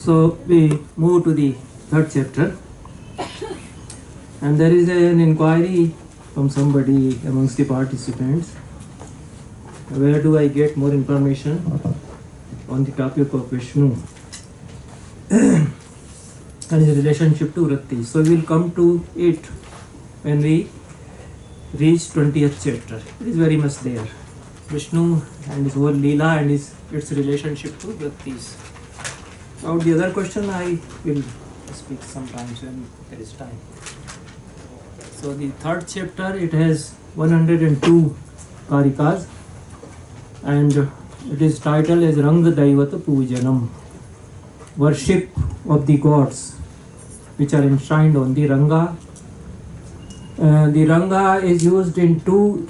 So we move to the third chapter, and there is an inquiry from somebody amongst the participants. Where do I get more information on the topic of Vishnu and his relationship to Vrittis? So we will come to it when we reach 20th chapter. It is very much there. Vishnu and his whole Leela and its relationship to Vrittis. About the other question I will speak sometimes when there is time. So the third chapter, it has 102 karikas and it is titled as Ranga Daivata Pujanam, worship of the gods which are enshrined on the Ranga. The Ranga is used in two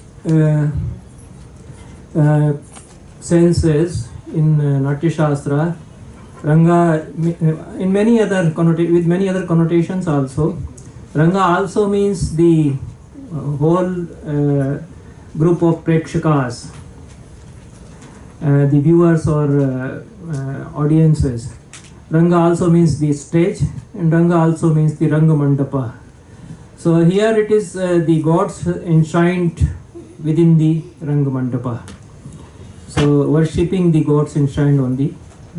senses in Natya Shastra. Ranga in many other with many other connotations also. Ranga also means the whole group of prekshakas, the viewers or audiences. Ranga also means the stage, and Ranga also means the Ranga Mandapa. So here it is the gods enshrined within the Ranga Mandapa. So worshipping the gods enshrined on the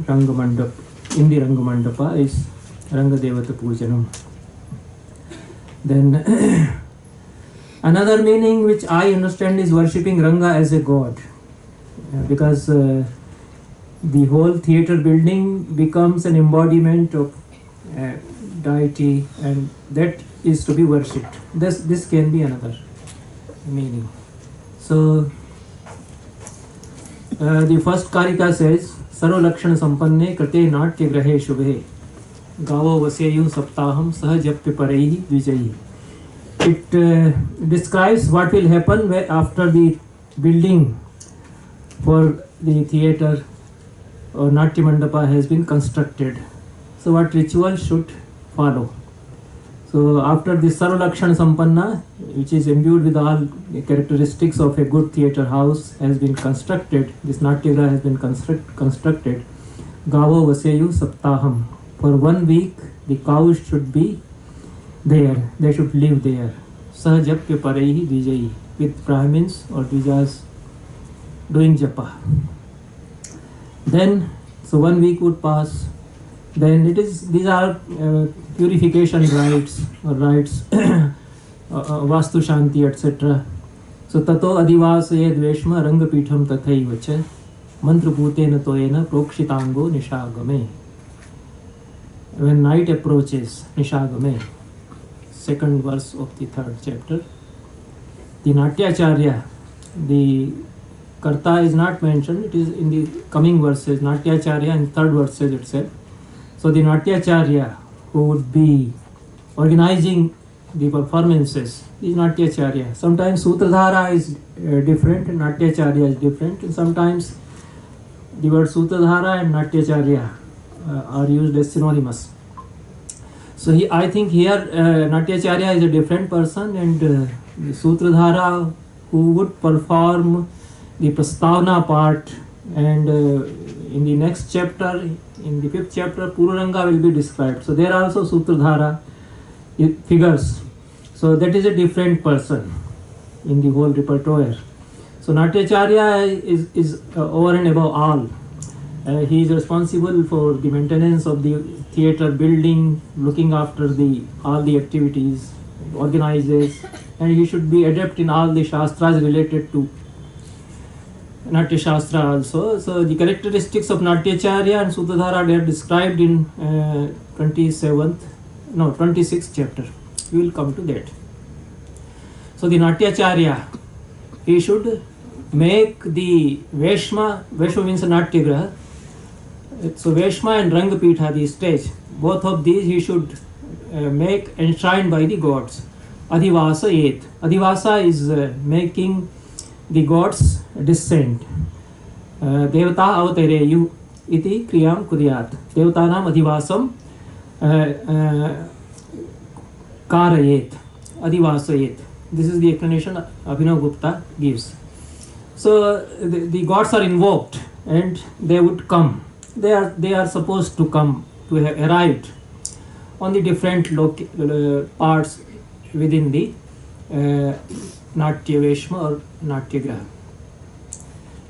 Ranga Mandapa, in the Ranga Mandapa, is Ranga Devata Pujanam. Then another meaning which I understand is worshipping Ranga as a god, because the whole theatre building becomes an embodiment of deity, and that is to be worshipped. This can be another meaning. So the first karika says, सर्व लक्षण संपन्ने कृते नाट्य ग्रहे शुभे गावो वसेयु सप्ताहम सहजप्य परैहि द्विजैहि. It describes what will happen after the building for the theatre or Natya Mandapa has been constructed. So what ritual should follow. So after the Sarva Lakshana Sampanna, which is imbued with all the characteristics of a good theatre house, has been constructed, this Natyagraha has been constructed, Gavo Vaseyu Saptaham. For 1 week, the cows should be there, they should live there. Sahajapya Paraihi Dvijayi, with Brahmins or Dvijas doing japa. Then, so 1 week would pass. Then these are purification rites or rites, Vastu Shanti, etc. So Tato Adivasaya Dveshma Rangapitham Tathaivacha Mantraputena Toena Prokshitango Nishagame. When night approaches, Nishagame, second verse of the third chapter, the Natyacharya, the Karta is not mentioned, it is in the coming verses, Natyacharya in third verses itself. So the Natyacharya who would be organizing the performances is Natyacharya. Sometimes Sutradhara is different and Natyacharya is different, and sometimes the word Sutradhara and Natyacharya are used as synonymous. So I think here Natyacharya is a different person, and the Sutradhara who would perform the Prastavana part, and in the next chapter, in the 5th chapter, Pururanga will be described. So there are also Sutradhara figures. So that is a different person in the whole repertoire. So Natyacharya is over and above all. He is responsible for the maintenance of the theatre building, looking after all the activities, organizes, and he should be adept in all the shastras related to Natya Shastra also. So the characteristics of Natyacharya and Sutradhara, they are described in 26th chapter. We will come to that. So the Natyacharya, he should make the Veshma means Natyagraha. So Veshma and Rangapitha, the stage, both of these he should make enshrined by the gods. Adhivasa Yet. Adhivasa is making the gods descend. Devata avatareyu iti kriyam kuryat. Devatanam adhivasam karayet. Adhivasayet. This is the explanation Abhinav Gupta gives. So the gods are invoked and they would come. They are supposed to come to have arrived on the different parts within the Natya Veshma or Natya Graha.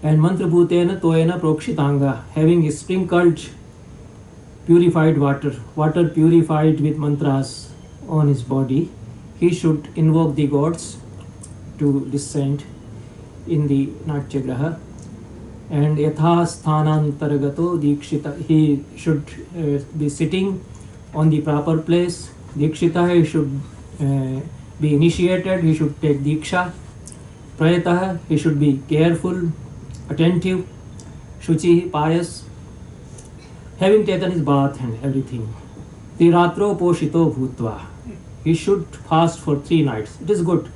And Mantra Bhutena Toyena Prokshitanga, having sprinkled purified water purified with mantras on his body, he should invoke the gods to descend in the Natya Graha. And Yatha Sthanantaragato Dikshita, he should be sitting on the proper place. Dikshita, he should be initiated, he should take Diksha. Prayatah, he should be careful, attentive. Shuchi, pious, having taken his bath and everything. Tiratro Poshito Bhutva, he should fast for 3 nights. It is good.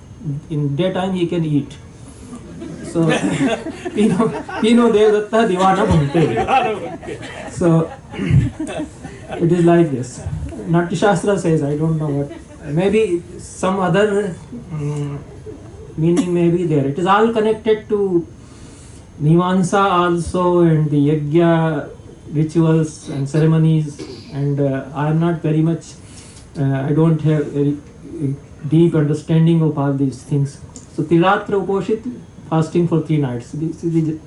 In daytime he can eat. So, Pino Devdatta Divana Bhante. So, it is like this. Natya Shastra says, I don't know what, maybe some other meaning may be there. It is all connected to Mimansa also and the Yajna rituals and ceremonies, and I am not very much, I don't have very deep understanding of all these things. So Tiratra Uposhit, fasting for 3 nights. This is the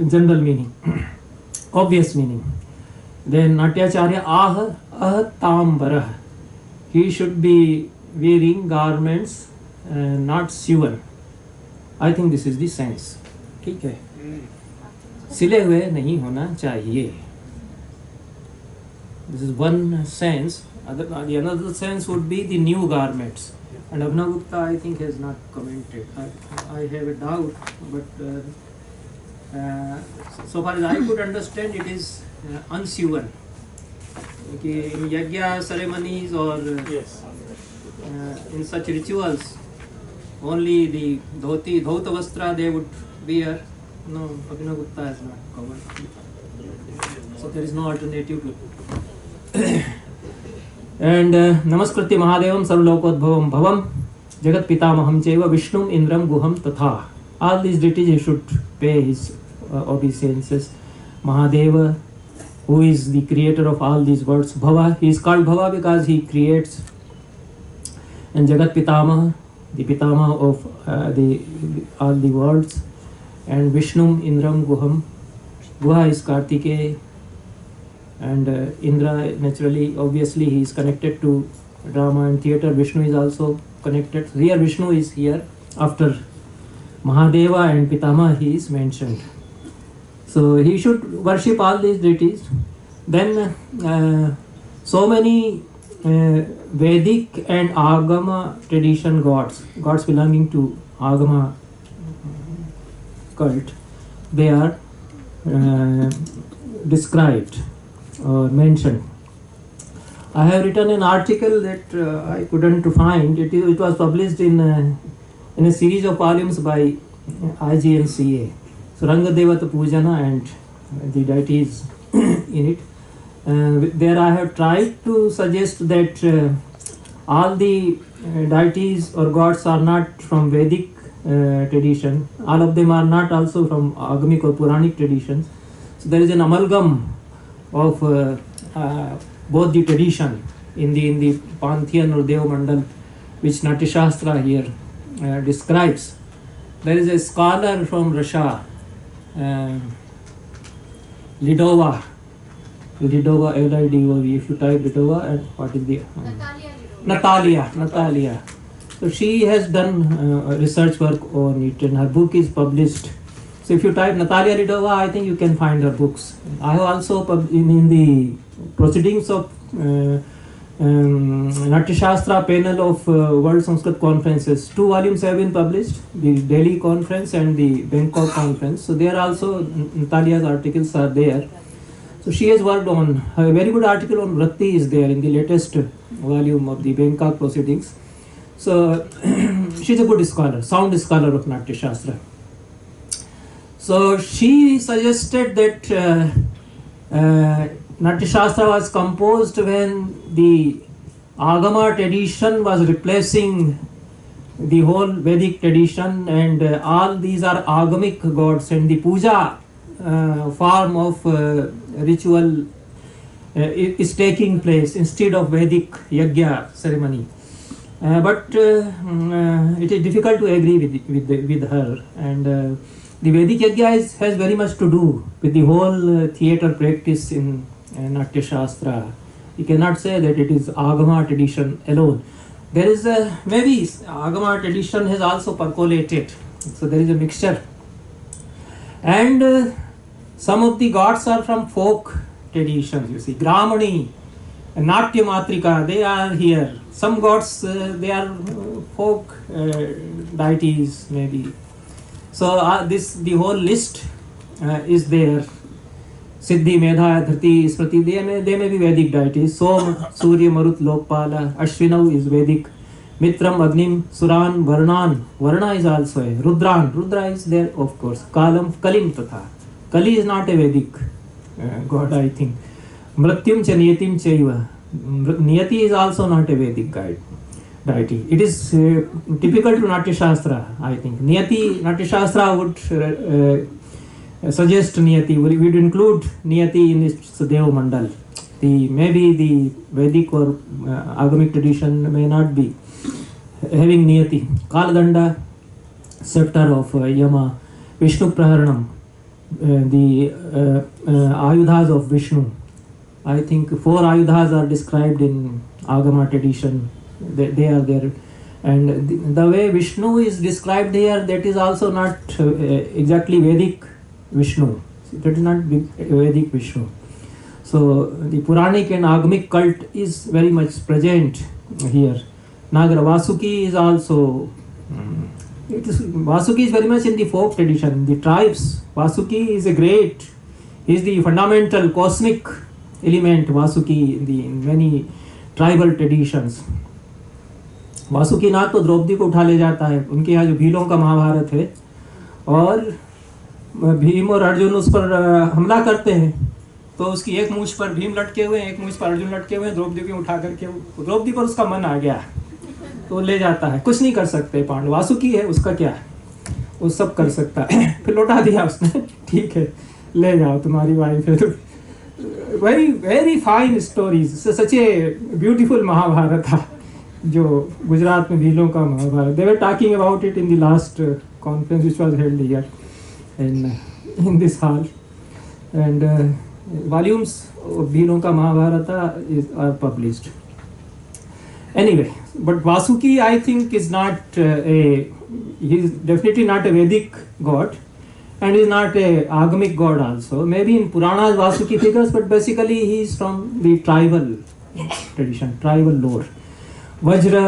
general meaning, obvious meaning. Then Natyacharya Ahatambarah, he should be wearing garments not sewn. I think this is the sense. ठीक है, सिले हुए नहीं होना चाहिए. This is one sense. The another sense would be the new garments. And Abhinavgupta, I think, has not commented. I have a doubt, but so far as I could understand, it is unsewn. In yajna ceremonies or in such rituals, only the dhauta vastra they would wear. No, Abhinavgupta has not covered. So there is no alternative to it. And Namaskritya Mahadevam Sarvalokodbhavam Bhavam Jagat Pitamaham Cheva Vishnum Indram Guham Tatha. All these deities he should pay his obeisances. Mahadeva, who is the creator of all these worlds, Bhava, he is called Bhava because he creates. And Jagat Pitamaha, the Pitamaha of all the worlds. And Vishnum Indram Guham. Guha is Kartikeya. And Indra, naturally, obviously, he is connected to drama and theatre. Vishnu is also connected. Here, Vishnu is here. After Mahadeva and Pitama, he is mentioned. So, he should worship all these deities. Then, so many Vedic and Agama tradition gods belonging to Agama cult, they are described or mentioned. I have written an article that I couldn't find. It was published in a series of volumes by IGNCA. So Rangadevata Pujana and the deities in it. There I have tried to suggest that all the deities or gods are not from Vedic tradition. All of them are not also from Agamic or Puranic traditions. So there is an amalgam of both the tradition in the Pantheon or Deva Mandal, which Natya Shastra here describes. There is a scholar from Russia, Lidova, L-I-D-O-V, if you type Lidova, and what is the... Natalia. So she has done research work on it, and her book is published. So if you type Natalia Lidova, I think you can find her books. I have also in the proceedings of Natya Shastra panel of World Sanskrit Conferences, 2 volumes have been published, the Delhi conference and the Bangkok conference. So there also Natalia's articles are there. So she has worked on, a very good article on Vritti is there in the latest volume of the Bangkok proceedings. So she's a good scholar, sound scholar of Natya Shastra. So she suggested that Natya Shastra was composed when the Agama tradition was replacing the whole Vedic tradition, and all these are Agamic gods, and the puja form of ritual is taking place instead of Vedic yajna ceremony. But it is difficult to agree with her, and the Vedic yajna has very much to do with the whole theatre practice in Natya Shastra. You cannot say that it is Agama tradition alone. There is maybe Agama tradition has also percolated, so there is a mixture. And some of the gods are from folk traditions, you see. Gramani, Natya Matrika, they are here. Some gods, they are folk deities, maybe. So the whole list is there. Siddhi, Medha, Dhriti, Smriti, they may be Vedic deities. Som, Surya, Marut, Lokpala, Ashwinau is Vedic. Mitram, Agnim, Suran, Varnan. Varna is also a. Rudra is there, of course. Kalam, Kalim tatha. Kali is not a Vedic god, I think. Mrityum cha Niyatim chaiva. Niyati is also not a Vedic deity. It is typical to Natya Shastra, I think. Natya Shastra would suggest Niyati. We would include Niyati in its Dev Mandal. Maybe the Vedic or Agamic tradition may not be having Niyati. Kaladanda, scepter of Yama. Vishnu Praharanam, the Ayudhas of Vishnu. I think 4 Ayudhas are described in Agama tradition. They are there. And the way Vishnu is described here, that is also not exactly Vedic Vishnu. That is not Vedic Vishnu. So the Puranic and Agamic cult is very much present here. Nagara Vasuki is also, Vasuki is very much in the folk tradition. The tribes, Vasuki is he is the fundamental cosmic element, Vasuki, in many tribal traditions. Vasuki नाग तो द्रौपदी को उठा ले जाता है. उनके यहाँ जो भीलों का महाभारत है और भीम और अर्जुन उस पर हमला करते हैं, तो उसकी एक मूंछ पर भीम लटके हुए हैं, एक मूंछ पर अर्जुन लटके हुए हैं. द्रौपदी को उठा करके द्रौपदी पर उसका मन आ गया तो ले जाता है. कुछ नहीं कर सकते पांडव. वासुकी है, उसका क्या है, वो सब कर सकता है. फिर लौटा दिया उसने. ठीक है, ले जाओ, तुम्हारी वाइफ है. तो very very fine stories. Such a beautiful Mahabharata था जो गुजरात में भीलों का Mahabharata. They were talking about it in the last conference which was held here in this hall, and volumes of Bhilon ka Mahabharata are published. Anyway, but Vasuki, I think, is not he is definitely not a Vedic god, and is not a Agamic god also. Maybe in Puranas Vasuki figures, but basically he is from the tribal tradition, tribal lore. Vajra,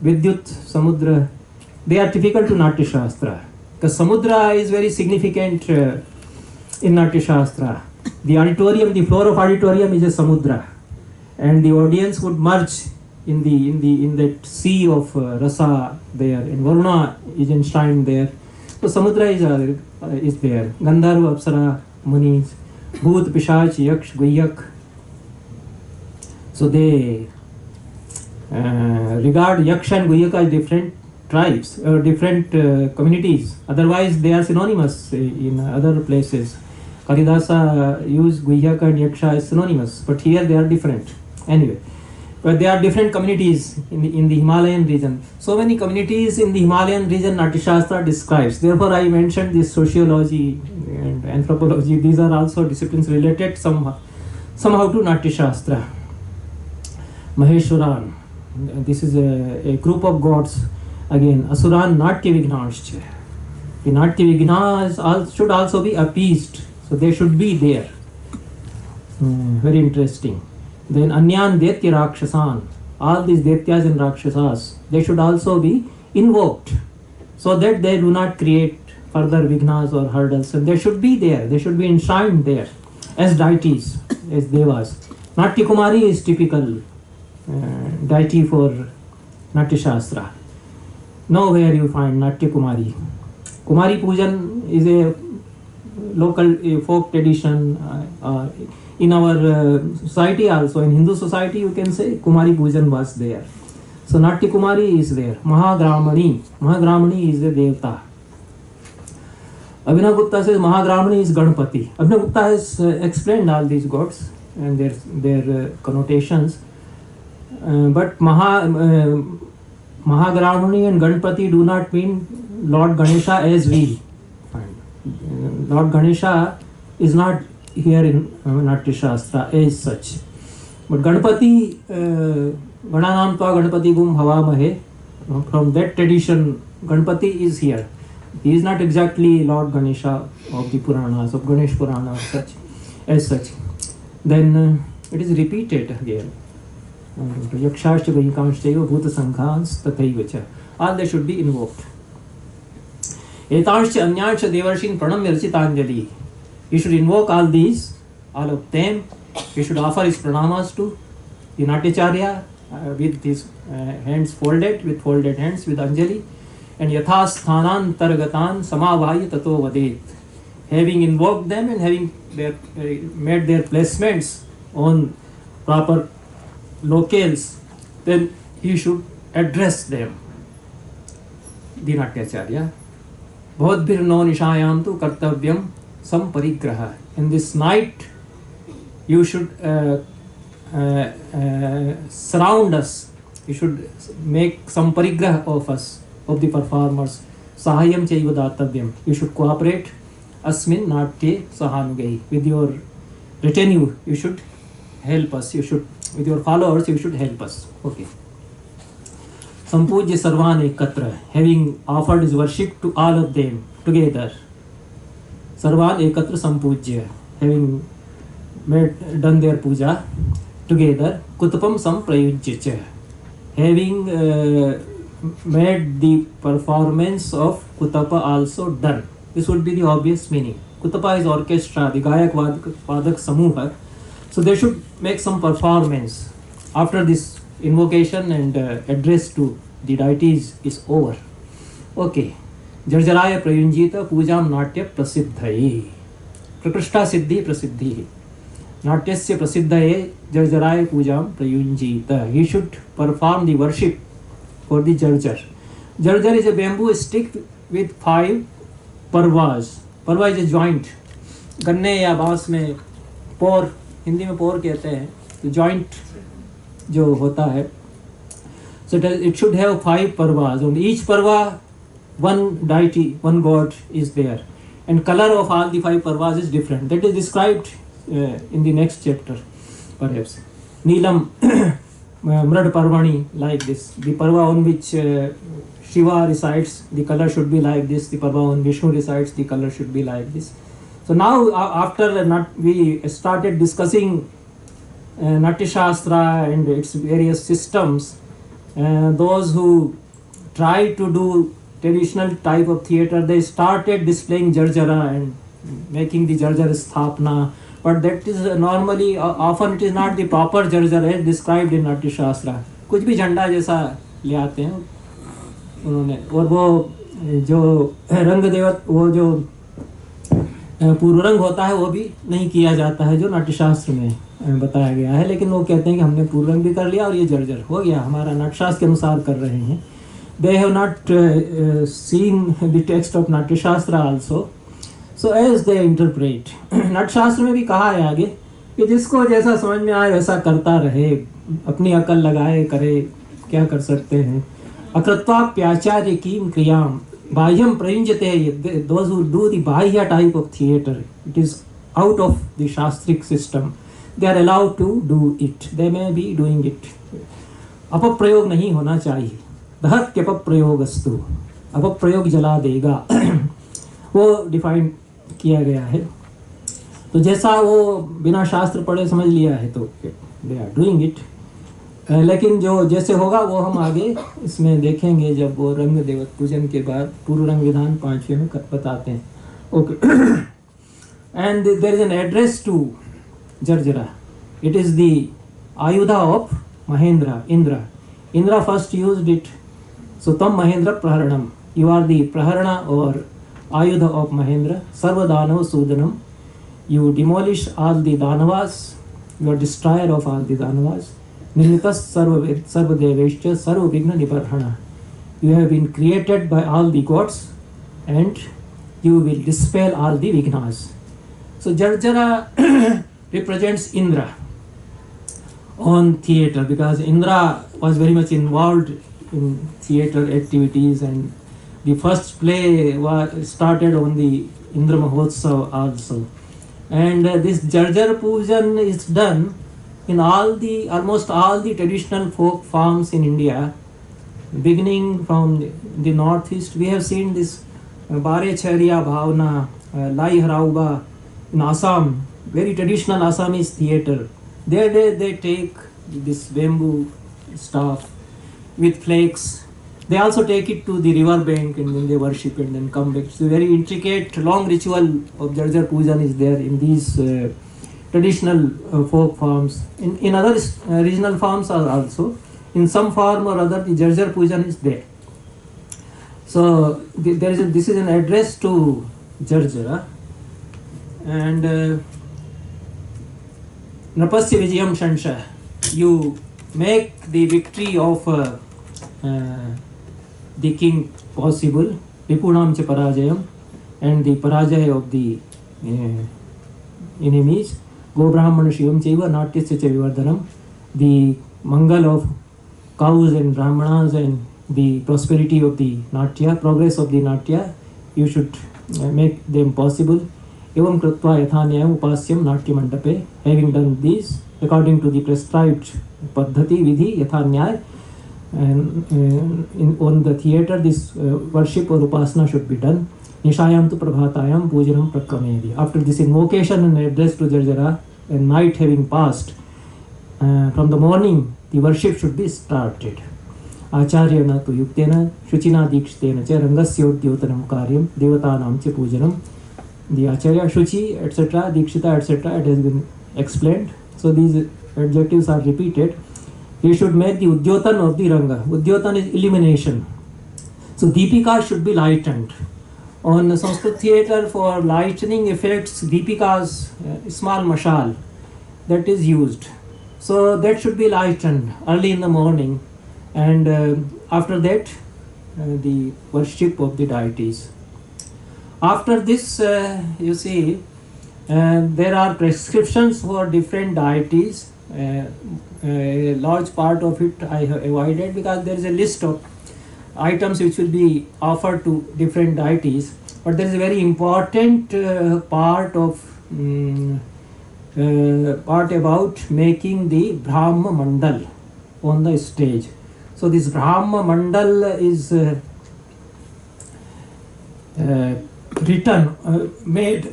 Vidyut, Samudra, they are typical to Natya Shastra. Because Samudra is very significant in Natya Shastra. The auditorium, the floor of auditorium is a Samudra, and the audience would merge in that sea of rasa there, and Varuna is enshrined there. So Samudra is there. Gandharva, Apsara, Munis, Bhoot, Pishach, Yaksh, Guyak. So they regard Yaksha and Guyaka as different tribes or different communities. Otherwise they are synonymous in other places. Kalidasa used Guyaka and Yaksha as synonymous, but here they are different. Anyway, but they are different communities in the Himalayan region. So many communities in the Himalayan region Natya Shastra describes. Therefore I mentioned this sociology and anthropology. These are also disciplines related somehow to Natya Shastra. Maheshwaran, this is a group of gods. Again, Asuran Natya Vignaschya. The Natya Vignas should also be appeased. So they should be there. Very interesting. Then Anyan Daitya Rakshasan. All these Daityas and Rakshasas, they should also be invoked, so that they do not create further Vignas or hurdles. And they should be there. They should be enshrined there as deities, as Devas. Natya Kumari is typical deity for Natya Shastra. Nowhere you find Natya Kumari. Kumari Pujan is a local folk tradition in our society also. In Hindu society you can say Kumari Pujan was there. So Natya Kumari is there. Mahagramani is the Devta. Abhinav Gupta says Mahagramani is Ganpati. Abhinav Gupta has explained all these gods and their connotations. But Mahagramani and Ganpati do not mean Lord Ganesha as we find. Lord Ganesha is not here in Natya Shastra as such. But Ganpati, Gananam Tva Ganpati Gum Havamahe, from that tradition, Ganpati is here. He is not exactly Lord Ganesha of the Puranas, of Ganesh Purana as such. Then it is repeated again. Yakshascha Vahikamshchaiva Bhuta Sanghans Tathaiva cha. All they should be invoked. Etanscha Anyanscha Devarshin Pranamya Rachitanjali. You should invoke all these, all of them. You should offer his pranamas to the Natyacharya with his hands folded, with folded hands, with Anjali. And Yathasthanan Targatan Samavaya Tato Vadet. Having invoked them and having made their placements on proper locales, then he should address them. The Natyacharya. Bhodbhirno nishayam tu kartavyam samparigraha. In this night, you should surround us. You should make some parigraha of us, of the performers. Sahayam chaiva datavyam. You should cooperate. Asmin natye sahanugahi. With your retinue, you should help us. You should, with your followers, you should help us. Okay. Sampujya sarvan ekatra. Having offered his worship to all of them together. Sarvan ekatra sampujya. Having done their puja together. Kutapam samprayujya cha. Having made the performance of Kutapa also done. This would be the obvious meaning. Kutapa is orchestra, the Gayak Vadak Samuha. So they should make some performance after this invocation and address to the deities is over. Okay. Jarjaraya Prayunjita Pujam Natya Prasiddhaye. Prakrishta Siddhi Prasiddhi. Natyasya Prasiddhaye Jarjaraya Pujam Prayunjita. He should perform the worship for the Jarjar. Jarjar is a bamboo stick with 5 parvas. Parva is a joint. गन्ने या बांस में पोर, हिंदी में पोर कहते हैं, तो joint जो होता है. So it should have 5 parvas. On each parva, one deity, one god is there. And color of all the 5 parvas is different. That is described in the next chapter, perhaps. Neelam Mrad Parvani, like this. The parva on which Shiva resides, the color should be like this. The parva on Vishnu resides, the color should be like this. So now after we started discussing Natya Shastra and its various systems, those who try to do traditional type of theatre, they started displaying Jarjara and making the Jarjara Sthapna. But that is normally, often it is not the proper Jarjara as described in Natya Shastra. कुछ भी झंडा जैसा ले आते हैं उन्होंने, और वो जो रंग देवत, वो जो पूर्व रंग होता है वो भी नहीं किया जाता है जो नाट्य शास्त्र में बताया गया है. लेकिन वो कहते हैं कि हमने पूर्व रंग भी कर लिया और ये जर्जर हो गया, हमारा नाट्यशास्त्र के अनुसार कर रहे हैं. They have not seen the text of नाट्य शास्त्र also, so as they interpret. नाट्य शास्त्र में भी कहा है आगे कि जिसको जैसा समझ में आए वैसा करता रहे, अपनी अकल लगाए करे, क्या कर सकते हैं. अकृत्वाप्याचार्य कीम क्रियाम बाह्यम प्रयुंजते. Those who do the bahya type of theatre, it is out of the shastric system, they are allowed to do it. They may be doing it. अपप्रयोग नहीं होना चाहिए. दहत्य अपप्रयोगस्तु, अपप्रयोग जला देगा. वो डिफाइन किया गया है. तो जैसा वो बिना शास्त्र पढ़े समझ लिया है तो दे आर डूइंग इट. लेकिन जो जैसे होगा वो हम आगे इसमें देखेंगे जब वो रंग देवत पूजन के बाद पूर्व रंग विधान 5वें में बताते हैं. Okay. And there is an address to Jarjara. It is the ayudha of Mahendra, Indra. Indra first used it. So तम महेंद्र प्रहरणम. You are the praharana or ayudha of Mahendra. सर्वदानव सूदनम. You demolish all the Danavas. You are destroyer of all the Danavas. Nirmitas sarvadeveshcha sarvavigna nibarhana. You have been created by all the gods and you will dispel all the vignas. So Jarjara represents Indra. on theatre, because Indra was very much involved in theatre activities, and the first play was started on the Indra Mahotsav also. And this Jarjar Pujan is done in almost all the traditional folk forms in India, beginning from the northeast. We have seen this Bare Chariya Bhavna, Lai Harauba in Assam, very traditional Assamese theatre. There they take this bamboo staff with flakes. They also take it to the river bank and then they worship and then come back. So very intricate, long ritual of Jarjar Pujan is there in these traditional folk forms. In other regional forms are also. In some form or other, the Jarjar Pujan is there. So this is an address to Jarjara. And Napasya Vijayam Shansha. You make the victory of the king possible, Vipunam cha Parajayam, and the Parajaya of the enemies. Go Brahmana Shivam Chaiva Natyasya cha Vivardhanam. The Mangal of cows and Brahmanas and the prosperity of the Natya, progress of the Natya, you should make them possible. Evam Kratva Yathanyayam Upasyam Natya Mandape. Having done this, according to the prescribed Paddhati Vidhi Yathanyay, and on the theatre, this worship or upasana should be done. Nishayam tu prabhatayam pujanam prakramedi. After this invocation and address to Jarjara, and night having passed, from the morning, the worship should be started. Acharyana tu yuktena, Shuchina dikshitena cha rangasya udyotanam karyam, devatanam cha pujanam. The Acharya, Shuchi, etc., Dikshita, etc., it has been explained. So these adjectives are repeated. He should make the Udyotan of the Ranga. Udyotan is illumination. So Deepika should be lightened. On Sanskrit theatre, for lightening effects, Deepika's small mashal, that is used. So that should be lightened early in the morning, and after that the worship of the deities. After this, you see, there are prescriptions for different deities. A large part of it I have avoided because there is a list of items which will be offered to different deities. But there is a very important part about making the Brahma Mandal on the stage. So this Brahma Mandal is written, made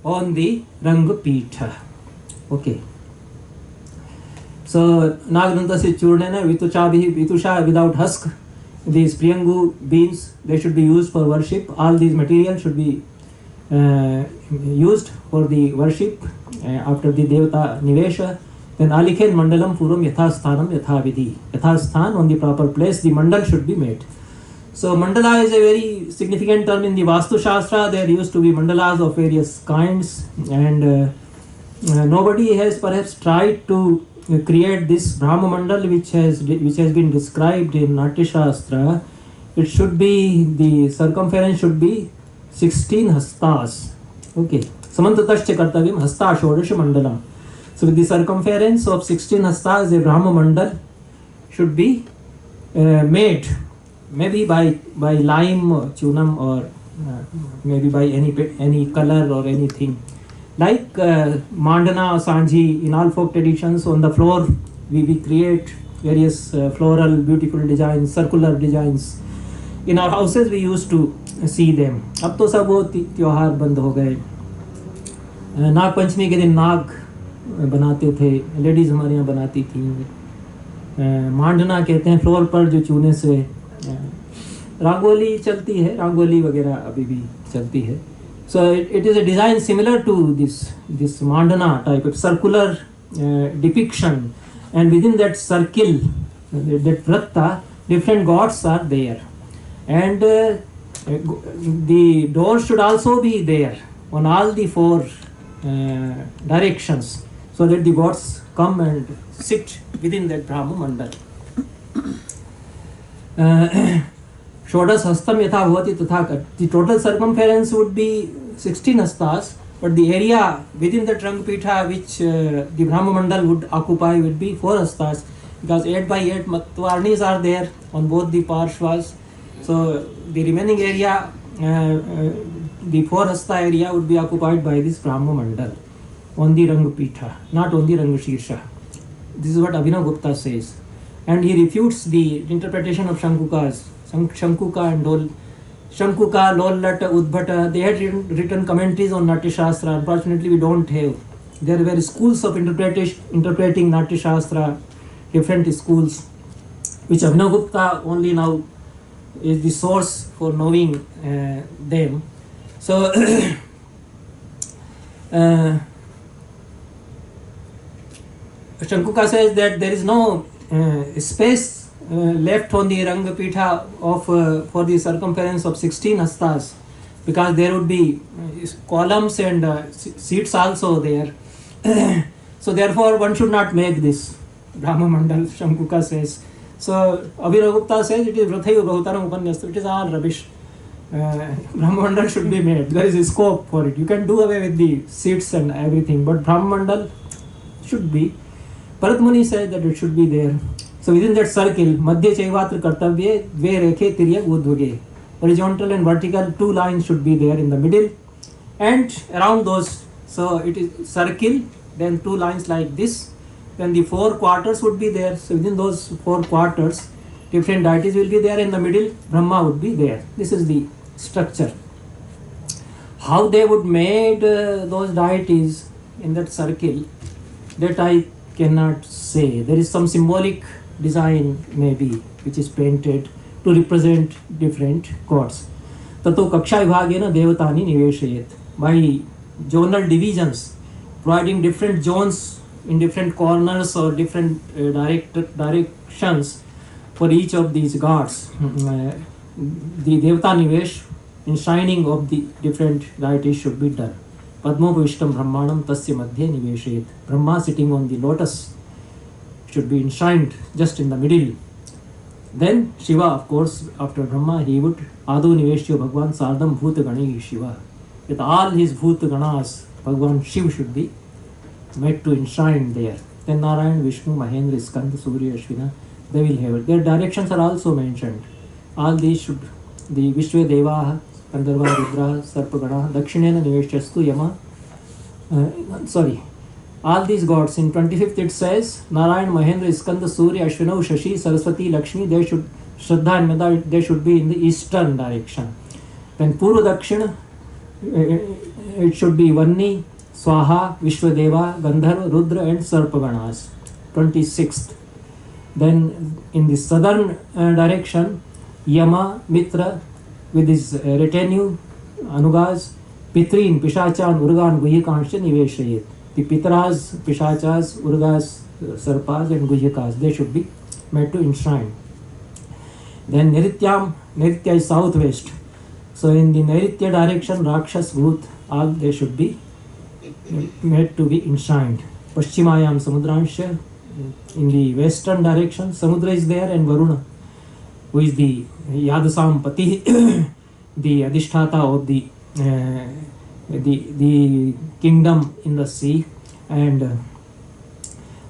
on the Rangapitha. Okay. So Nagranta se churnena vitusha without husk. These Priyangu beans, they should be used for worship. All these materials should be used for the worship after the Devata Nivesha. Then Alikhen Mandalam Puram Yathasthanam Yathavidhi. Yathasthan, on the proper place, the mandal should be made. So mandala is a very significant term in the Vastu Shastra. There used to be mandalas of various kinds, and nobody has perhaps tried to create this Brahma Mandal which has been described in Natya Shastra. It should be, the circumference should be 16 hastas. Okay. Samantatascha kartavyam hasta shodash mandalam. So with the circumference of 16 hastas, a Brahma Mandal should be made, maybe by lime or chunam, or maybe by any color or anything. Like Mandana or Sanji, in all folk traditions, on the floor we create various floral beautiful designs, circular designs. In our houses we used to see them. अब तो सब वो त्योहार बंद हो गए. नाग पंचमी के दिन नाग बनाते थे, लेडीज हमारे यहाँ बनाती थी. मांडना कहते हैं फ्लोर पर जो चूने से रंगोली चलती है, रंगोली वगैरह अभी भी चलती है. So it is a design similar to this mandana type of circular depiction, and within that circle, that vratta, different gods are there, and the door should also be there on all the four directions, so that the gods come and sit within that Brahma Mandal. Shodas hastam yatha bhavati tatha. The total circumference would be 16 hastas, but the area within the Rangpitha which the Brahma Mandal would occupy would be 4 hastas, because 8 by 8 Matvarnis are there on both the Parshvas. So the remaining area, the 4 hasta area would be occupied by this Brahma Mandal on the Rangpitha, not on the Rangashirsha. This is what Abhinav Gupta says. And he refutes the interpretation of Shankukas. Shankuka and Shankuka, Lollat, Udbhata, they had written commentaries on Natya Shastra. Unfortunately, we don't have. There were schools of interpreting Natya Shastra, different schools, which Abhinav Gupta only now is the source for knowing them. So, Shankuka says that there is no space left on the Rangpitha of for the circumference of 16 hastas, because there would be columns and seats also there. So therefore one should not make this Brahma Mandal, Shankuka says. So Abhinav Gupta says it is Vrathaiva Bahutaram Upanyasta, it is all rubbish. Brahma Mandal should be made, there is a scope for it. You can do away with the seats and everything, but Brahma Mandal should be. Bharat Muni said that it should be there. So within that circle, Madhya Chaivatra Kartavye, Dve Rekhe Tirya Udvage. Horizontal and vertical 2 lines should be there in the middle. And around those, so it is circle, then 2 lines like this. Then the 4 quarters would be there. So within those 4 quarters, different deities will be there in the middle. Brahma would be there. This is the structure. How they would made those deities in that circle, that I cannot say. There is some symbolic design maybe which is painted to represent different gods. Tato Kaksha Vibhagena Devatani Niveshayet. By zonal divisions, providing different zones in different corners or different directions for each of these gods. The Devata Nivesh, enshrining of the different deities should be done. Padmopavishtam Brahmanam Tasya Madhya Niveshayet. Brahma sitting on the lotus should be enshrined just in the middle. Then Shiva, of course, after Brahma, he would Ado Niveshya Bhagwan Sardam Bhuta Gani Shiva. With all his Bhuta Ganas, Bhagwan Shiv should be made to enshrine there. Then Narayan, Vishnu, Mahendra, Skanda, Surya, Ashwina, they will have it. Their directions are also mentioned. All these should, the Vishwa Deva, Gandharva, Rudra, Sarpagana, Dakshinena Niveshyastu Yama. All these gods, in 25th it says, Narayan, Mahendra, Skanda, Surya, Ashwina, Shashi, Saraswati, Lakshmi, they should, Shraddha and Meda, they should be in the eastern direction. Then Purva Dakshina, it should be Vanni, Swaha, Vishwadeva, Gandharva, Rudra and Sarpaganas. 26th. Then in the southern direction, Yama, Mitra with his retinue, Anugas, Pitrin, Pishachan, Urgan, Guhyakansh, Niveshayet. The Pitras, Pishachas, Urgas, Sarpas and Guhyakas, they should be made to enshrine. Then Nrityam, Nritya is southwest. So in the Nritya direction, Rakshas, Bhut, all they should be made to be enshrined. Paschhimayam Samudransha, in the western direction, Samudra is there and Varuna, who is the Yadasam Pati, the Adhisthata of the kingdom in the sea, and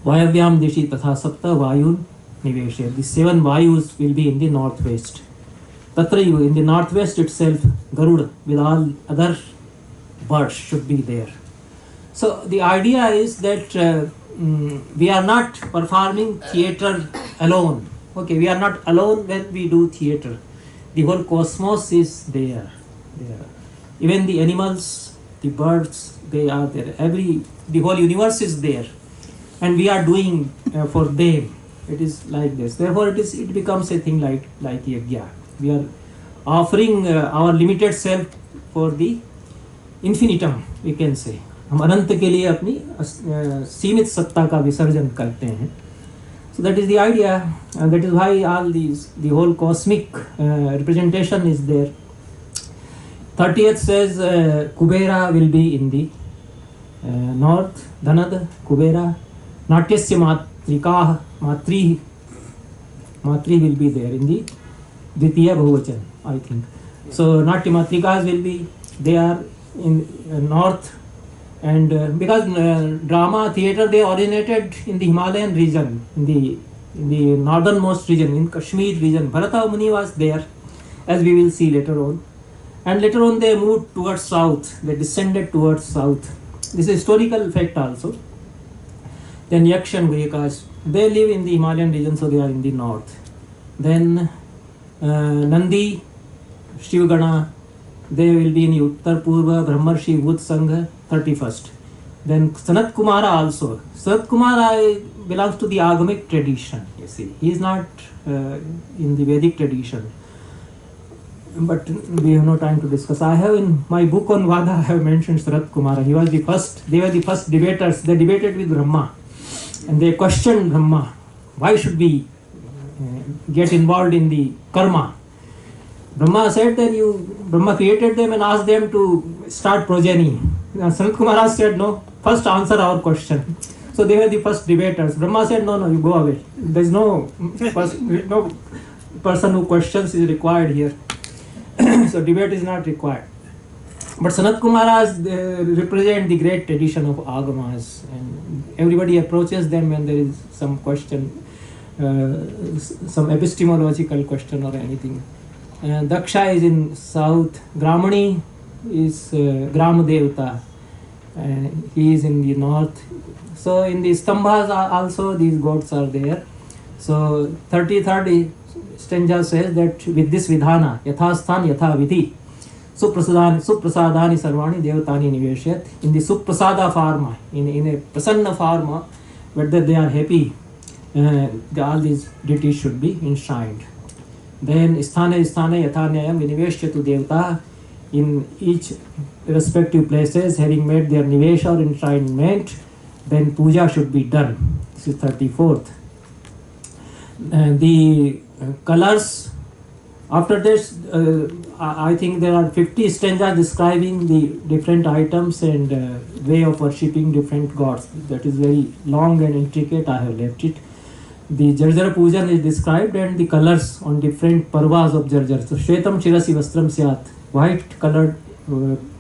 Vayavyam Dishi Tatha Sapta Vayun Niveshya. The 7 Vayus will be in the northwest. Tatrayu, in the northwest itself, Garuda with all other birds should be there. So the idea is that we are not performing theatre alone. Okay, we are not alone when we do theatre. The whole cosmos is there. Even the animals, the birds, they are there. The whole universe is there, and we are doing for them. It is like this. Therefore, it becomes a thing like yajna. We are offering our limited self for the infinitum, we can say. हम अनंत के लिए अपनी सीमित सत्ता का विसर्जन करते हैं. So that is the idea, and that is why all these, the whole cosmic representation is there. 30th says Kubera will be in the north, Dhanad, Kubera. Natyasya Matrika, Matri will be there in the Dvitiya Bahuvachan, I think. So Natya Matrikas will be, they are in north And because drama theatre, they originated in the Himalayan region, in the northernmost region, in Kashmir region. Bharata Muni was there, as we will see later on. And later on they moved towards south, they descended towards south. This is historical fact also. Then Yaksh and Guyakas, they live in the Himalayan region, so they are in the north. Then Nandi, Shivgana, they will be in Uttar Purva, Brahmarshi, Vud Sangha, 31st. Then Sanat Kumara also. Sanat Kumara belongs to the Agamic tradition, you see. He is not in the Vedic tradition. But we have no time to discuss. I have in my book on Vada, I have mentioned Sanat Kumara. He was the first, they were the first debaters. They debated with Brahma. And they questioned Brahma. Why should we get involved in the karma? Brahma said that Brahma created them and asked them to start progeny. Sanat Kumara said, no, first answer our question. So they were the first debaters. Brahma said, no, you go away. There is no person who questions is required here. So debate is not required. But Sanat Kumaras represent the great tradition of Agamas, and everybody approaches them when there is some question, some epistemological question or anything. Daksha is in south, Gramani is Gram Devta, and he is in the north. So in the Stambhas also these gods are there. So 33rd stanza says that with this vidhana, yathasthan yatha vidhi, suprasadani sarvani devtani niveshyat. In the suprasada pharma, in a prasanna pharma, whether they are happy, all these deities should be enshrined. Then sthane yathanyayam viniveshyatu devta, in each respective places having made their nivesha or enshrinement, then puja should be done. This is 34th. The colors, after this, I think there are 50 stanzas describing the different items and way of worshipping different gods. That is very long and intricate, I have left it. The Jarjara Pujan is described and the colors on different parvas of Jarjar. So Shvetam Shirasi Vastram Syat, white colored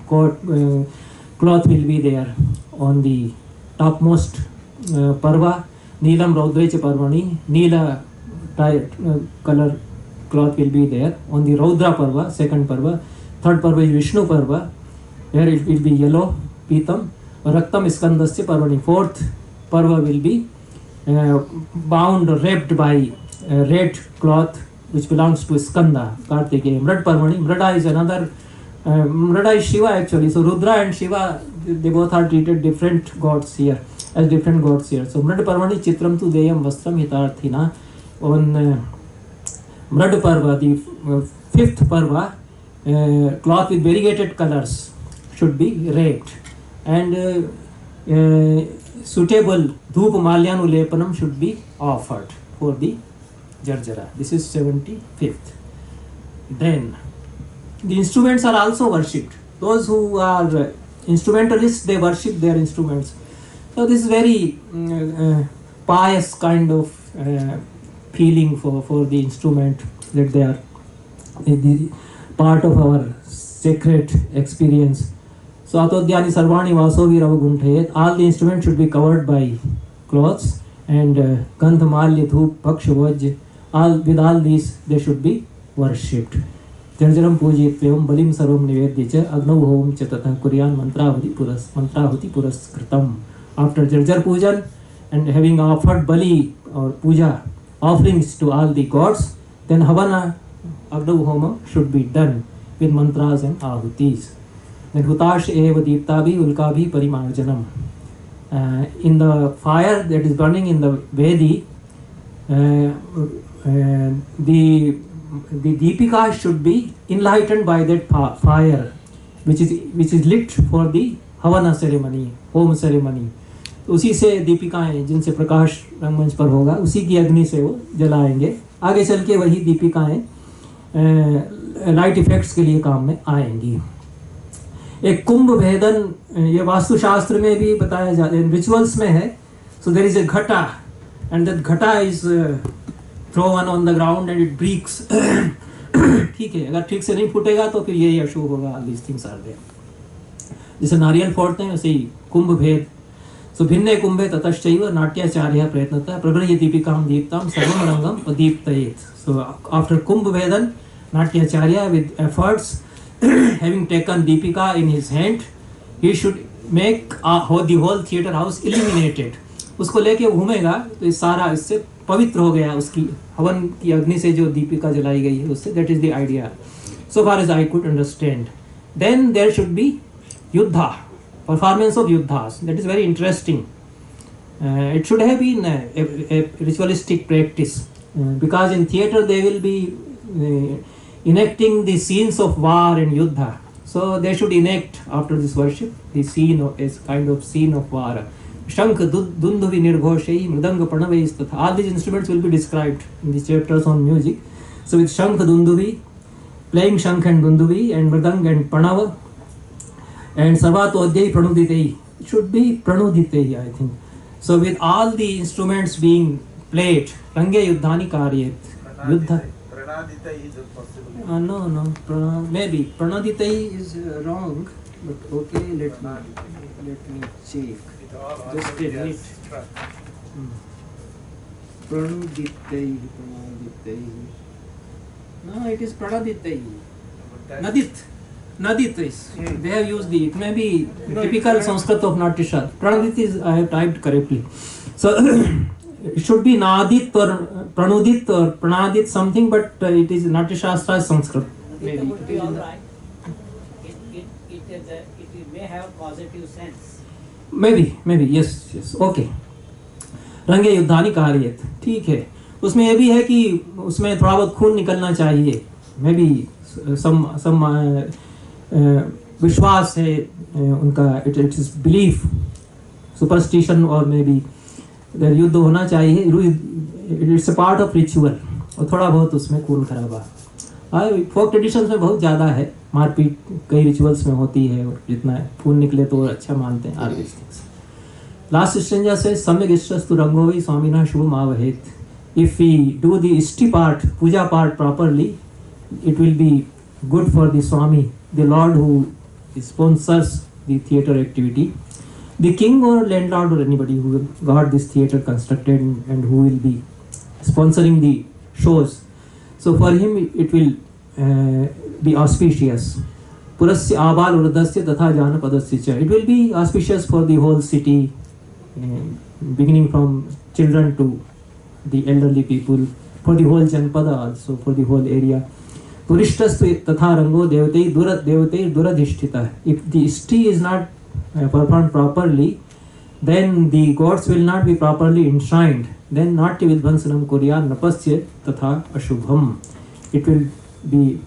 cloth will be there on the topmost parva. Neelam Raudrecha Parvani, Neela color cloth will be there. On the Raudra Parva, second Parva. Third Parva is Vishnu Parva, where it will be yellow, Pitam. Raktam Skandasya Parvani. Fourth Parva will be bound or wrapped by red cloth which belongs to Skanda, Kartikeya. Mrad Parvani. Mrada is another, Mrada is Shiva actually. So Rudra and Shiva, they both are treated different gods here, as different gods here. So Mrad Parvani Chitram tu Deyam Vastram Hitarthina. On Mrad Parva, the fifth Parva, cloth with variegated colors should be wrapped, and suitable Dhup Malyanu Lepanam should be offered for the Jarjara. This is 75th. Then the instruments are also worshipped. Those who are instrumentalists, they worship their instruments. So this is very pious kind of feeling for the instrument, that they are the part of our sacred experience. So Atodhyani Sarvani Vasovi Ravaguntayet, all the instruments should be covered by cloths, and Gandh Malya Dhup Paksha Vaj, with all these they should be worshipped. Jarjaram Pujitvam Balim Sarvam Nivedya Agnav Hom Chatata Kuryan Mantrahuti Puras Kritam. After Jarjar Pujan and having offered Bali or Puja offerings to all the gods, then Havana Agnav Homa should be done with mantras and ahutis. Then Hutash Eva Deeptabhi Ulkabhi Parimarjanam. In the fire that is burning in the Vedi, the Deepika should be enlightened by that fire which is lit for the Havana ceremony, home ceremony. उसी से दीपिकाएं जिनसे प्रकाश रंगमंच पर होगा, उसी की अग्नि से वो जलाएंगे. आगे चल के वही दीपिकाएं लाइट इफेक्ट्स के लिए काम में आएंगी. एक कुंभ भेदन, ये वास्तुशास्त्र में भी बताया जाता है, रिचुअल्स में है. So there is a ghata, and that ghata is thrown on the ground and it breaks. ठीक है, अगर ठीक से नहीं फूटेगा तो फिर यही अशुभ होगा. These things are there. जैसे नारियल फोड़ते हैं वैसे ही कुंभ भेद. So भिन्ने कुंभे ततश्चैव नाट्याचार्यः प्रयत्नतः प्रगृह्य दीपिकां दीप्तां सर्वं रंगं प्रदीप्तयेत. So after Kumbh Vedan, Natyacharya with efforts having taken Deepika in his hand, he should make the whole theatre house illuminated. उसको लेके घूमेगा तो सारा इससे पवित्र हो गया, उसकी हवन की अग्नि से जो दीपिका जलाई गई है उससे. That is the idea, so far as I could understand. Then there should be yuddha, performance of yuddhas. That is very interesting. It should have been a ritualistic practice, because in theatre they will be enacting the scenes of war and yuddha. So they should enact after this worship the scene of a kind of scene of war. Shankh Dunduvi Nirghoshai Mridanga Pranavais. All these instruments will be described in the chapters on music. So with Shankh Dunduvi, playing Shankh and Dunduvi and Mridang and Pranava, and Sarvato Adhyay Pranuditei. It should be Pranuditei, I think. So with all the instruments being played, Range Yuddhani Karyet. Yuddha. Pranaditai is possible. No. Maybe. Pranaditai is wrong. But okay, let me check. Just a minute. Pranaditai. No, it is Pranaditai. Nadit is. They have used the, it may be typical Sanskrit of Natyashastra. Pranadit is, I have typed correctly. So it should be Nadit or Pranudit or Pranadit something, but it is Natyashastra Sanskrit. Maybe. It would be all right. It may have positive sense. Maybe, yes, okay. रंगे युद्धानी कारियत, ठीक है. उसमें यह भी है कि उसमें थोड़ा बहुत खून निकलना चाहिए. मे बी some विश्वास है उनका, it is belief, superstition, और मे बी युद्ध होना चाहिए. It's a part of ritual. और थोड़ा बहुत उसमें खून खराबा. फोक ट्रेडिशंस में बहुत ज़्यादा है, मारपीट कई रिचुअल्स में होती है, और जितना खून निकले तो अच्छा मानते हैं. आर लास्ट स्ट्रेंजा से सम्यक इष्टस्तु रंगो वै स्वामिना शुभम आवहेत. If we do the ishti part, puja part properly, it will be good for the Swami, the Lord who sponsors the theatre activity. The king or landlord or anybody who got this theatre constructed and who will be sponsoring the shows. So for him it will be auspicious. Purasya abal vruddhasya tatha janapadasya cha. It will be auspicious for the whole city, beginning from children to the elderly people, for the whole Janpada also, for the whole area. Purishtastu tatha rango devate duradhishtita. If the ishti is not performed properly, then the gods will not be properly enshrined. Then natya vidvansanam kurya napasya tatha ashubham. It will be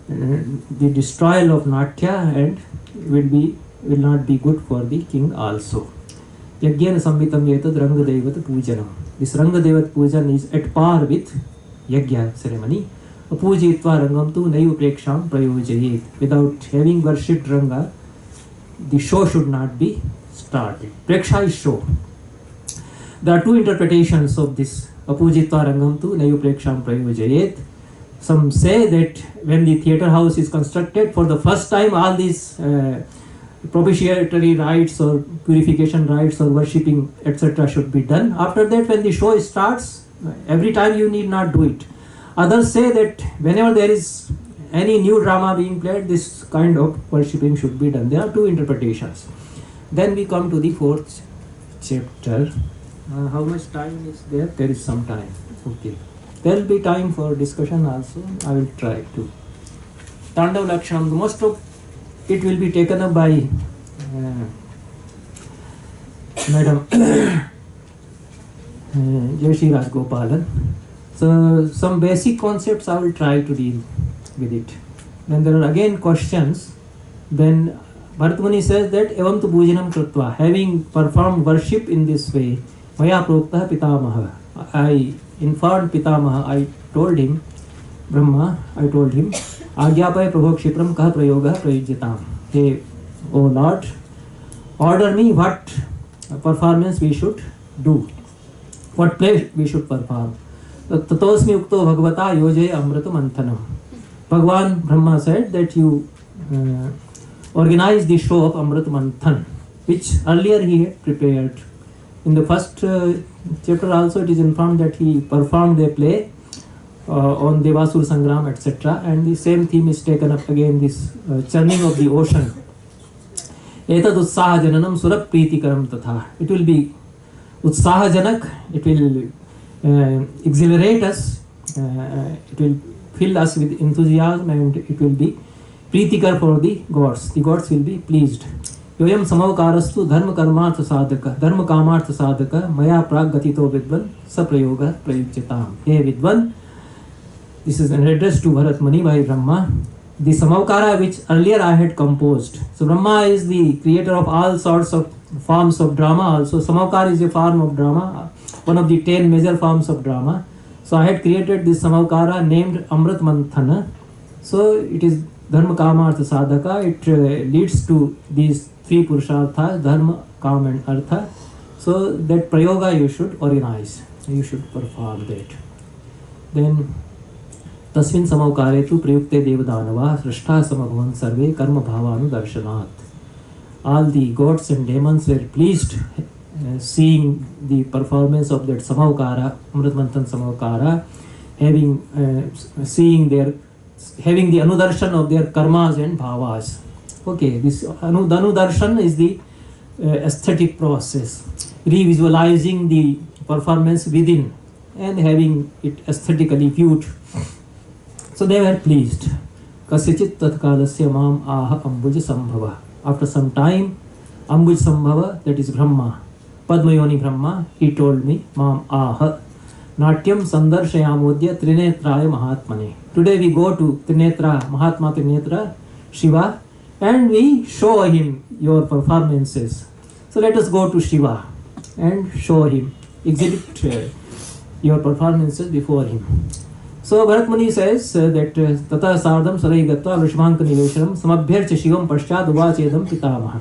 the destroyal of natya, and will not be good for the king also. Yajnana samvitam yetad rangadevat pujanam. This rangadevat pujan is at par with yajna ceremony. Apujitva rangam tu naiva preksham prayojayet. Without having worshipped Ranga, the show should not be started. Preksha is show. There are two interpretations of this. Apujitva rangam tu naiva preksham prayojayet. Some say that when the theatre house is constructed, for the first time all these propitiatory rites or purification rites or worshipping etc. should be done. After that, when the show starts, every time you need not do it. Others say that whenever there is any new drama being played, this kind of worshipping should be done. There are two interpretations. Then we come to the fourth chapter. How much time is there? There is some time. Okay. There will be time for discussion also. I will try to. Tandav Lakshanam, most of it will be taken up by Madam Jayashree Rajgopalan. So some basic concepts I will try to deal with it. Then there are again questions. Then Bharatmuni says that evam tu pujanam krutva, having performed worship in this way, maya proktah pitamaha. I informed Pitamaha, I told him, Brahma, I told him, Agyapaya Prabhokshipram Kah Prayoga Prayujyatam. Hey, O Lord, order me what performance we should do, what play we should perform. Tatosmi Ukto Bhagavata Yoje Amrita Manthanam. Bhagwan Brahma said that you organize the show of Amrit Manthan. which earlier he had prepared. In the first chapter also it is informed that he performed a play on Devasur Sangram, etc. And the same theme is taken up again, this churning of the ocean. Etad utsaha jananam surap preetikaram tatha. It will be utsaha janak, it will exhilarate us, it will fill us with enthusiasm, and it will be preetikar for the gods. The gods will be pleased. Yoyam samavkarastu dharma karmartha sadhaka, dharma kamartha sadhaka, maya prag gatito vidvan, saprayoga prayucyatam. Hey vidvan, this is an address to Bharat Muni by Brahma. The Samavkara which earlier I had composed. So Brahma is the creator of all sorts of forms of drama also. Samavkara is a form of drama, one of the 10 major forms of drama. So I had created this Samavkara named Amrit Manthana. So it is Dharma Kamartha Sadhaka. It leads to these three Purusharthas, Dharma, Kama and Artha. So that Prayoga you should organize. You should perform that. Then तस्मिन् समवकारे तु प्रयुक्ते देवदानवा सृष्टा समभवन् सर्वे कर्म भावानुदर्शनात्. All the gods and demons were pleased seeing the performance of that Samavkara, Amrit Manthan Samavkara, seeing having the anudarshan of their karmas and bhavas. Okay, this anudarshan is the aesthetic process, revisualizing the performance within and having it aesthetically viewed. So they were pleased. Kasyachit tatkalasya mam aha ambuj sambhava. After some time, Ambuj Sambhava, that is Brahma, Padmayoni Brahma, he told me, mam aha natyam sandarshayamodya trinetraya mahatmane. Today we go to Trinetra, Mahatma Trinetra, Shiva, and we show him your performances. So let us go to Shiva and show him, exhibit your performances before him. So Bharat Muni says that Tata Sardam Sarai Gatva Vrishvanka Niveshanam Samabhyarcha Shivam Paschad Uvachedam Pitamaha.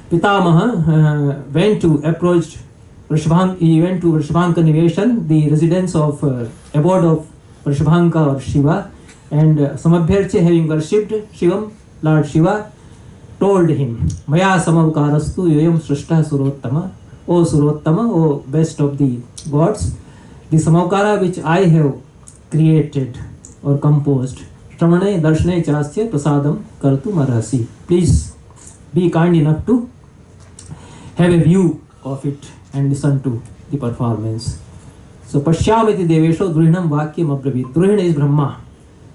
Pitamaha went to Vrishvanka Niveshan, the residence of abode of Vrishvanka or Shiva, and Samabhyarcha, having worshipped Shivam, Lord Shiva, told him, Maya Samavkarastu Yoyam Srishta Surottama, O Surottama, O best of the gods, the Samavkara which I have created or composed, Shramane Darshane Chastya Prasadam Kartu Marasi. Please be kind enough to have a view of it and listen to the performance. So Pashyamiti Devesho Druhinam Vakyam Abravit. Druhina is Brahma.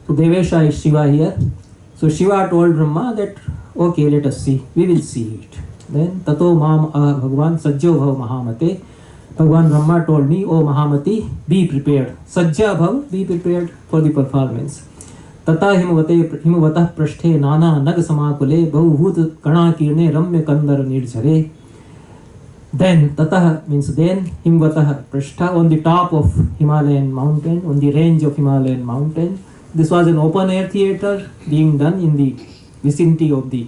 So Devesha is Shiva here. So Shiva told Brahma that, okay, let us see. We will see it. Then Tato Mam Bhagwan Sajjo Bhav Mahamate. Bhagwan Brahma told me, O Mahamati, be prepared. Sajja Bhav, be prepared for the performance. Tata Himavatah Prashthe Nana Nag Samakule Bhuvut Kana Kirne Ramya Kandar Nirjare. Then Tata means then Himavatah Prashtha, on the top of Himalayan mountain, on the range of Himalayan mountain. This was an open air theatre being done in the vicinity of the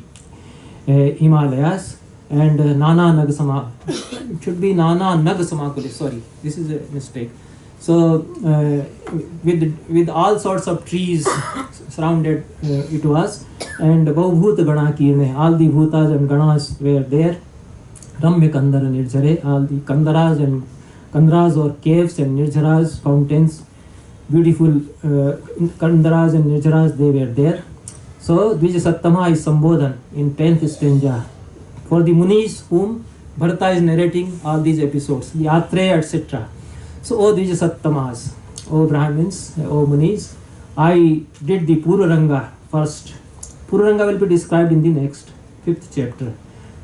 Himalayas. And Nana Nagasama, it should be Nana Nagasamakule, sorry, this is a mistake. So with all sorts of trees surrounded it was, and Bhut Ganakirne, all the Bhutas and Ganas were there. Ramya Kandara Nirjare, all the Kandaras and Kandaras or caves and Nirjaras, fountains, beautiful Kandaras and Nirjaras, they were there. So Dvija Sattama is Sambodhan in 10th stanza. For the Munis whom Bharata is narrating all these episodes, the Atreya, etc. So, O Dvija Sattamas, O Brahmins, O Munis, I did the Puraranga first. Puraranga will be described in the next 5th chapter.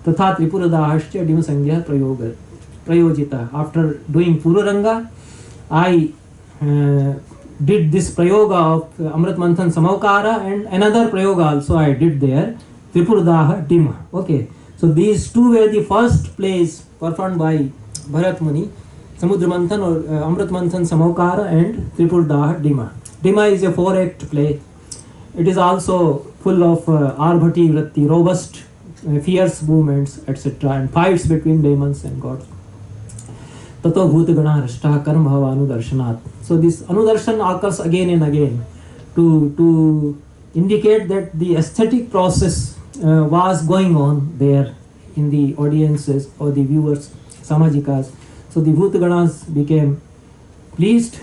Tatha Tripuradahascha Dima Sangya Prayojita. After doing Puraranga, I did this Prayoga of Amrit Manthan Samavkara, and another Prayoga also I did there, Tripuradaha Dima. Okay. So these two were the first plays performed by Bharat Muni, Samudra Manthan or Amrit Manthan Samavkara and Tripuradaha Dima. Dima is a 4-act play. It is also full of Arbhati Vritti, robust, fierce movements, etc. and fights between demons and gods. Tato Bhutagana Rashta Karma Bhava Anudarshanat. So this Anudarshan occurs again and again to indicate that the aesthetic process was going on there in the audiences or the viewers, Samajikas. So the Bhutaganas became pleased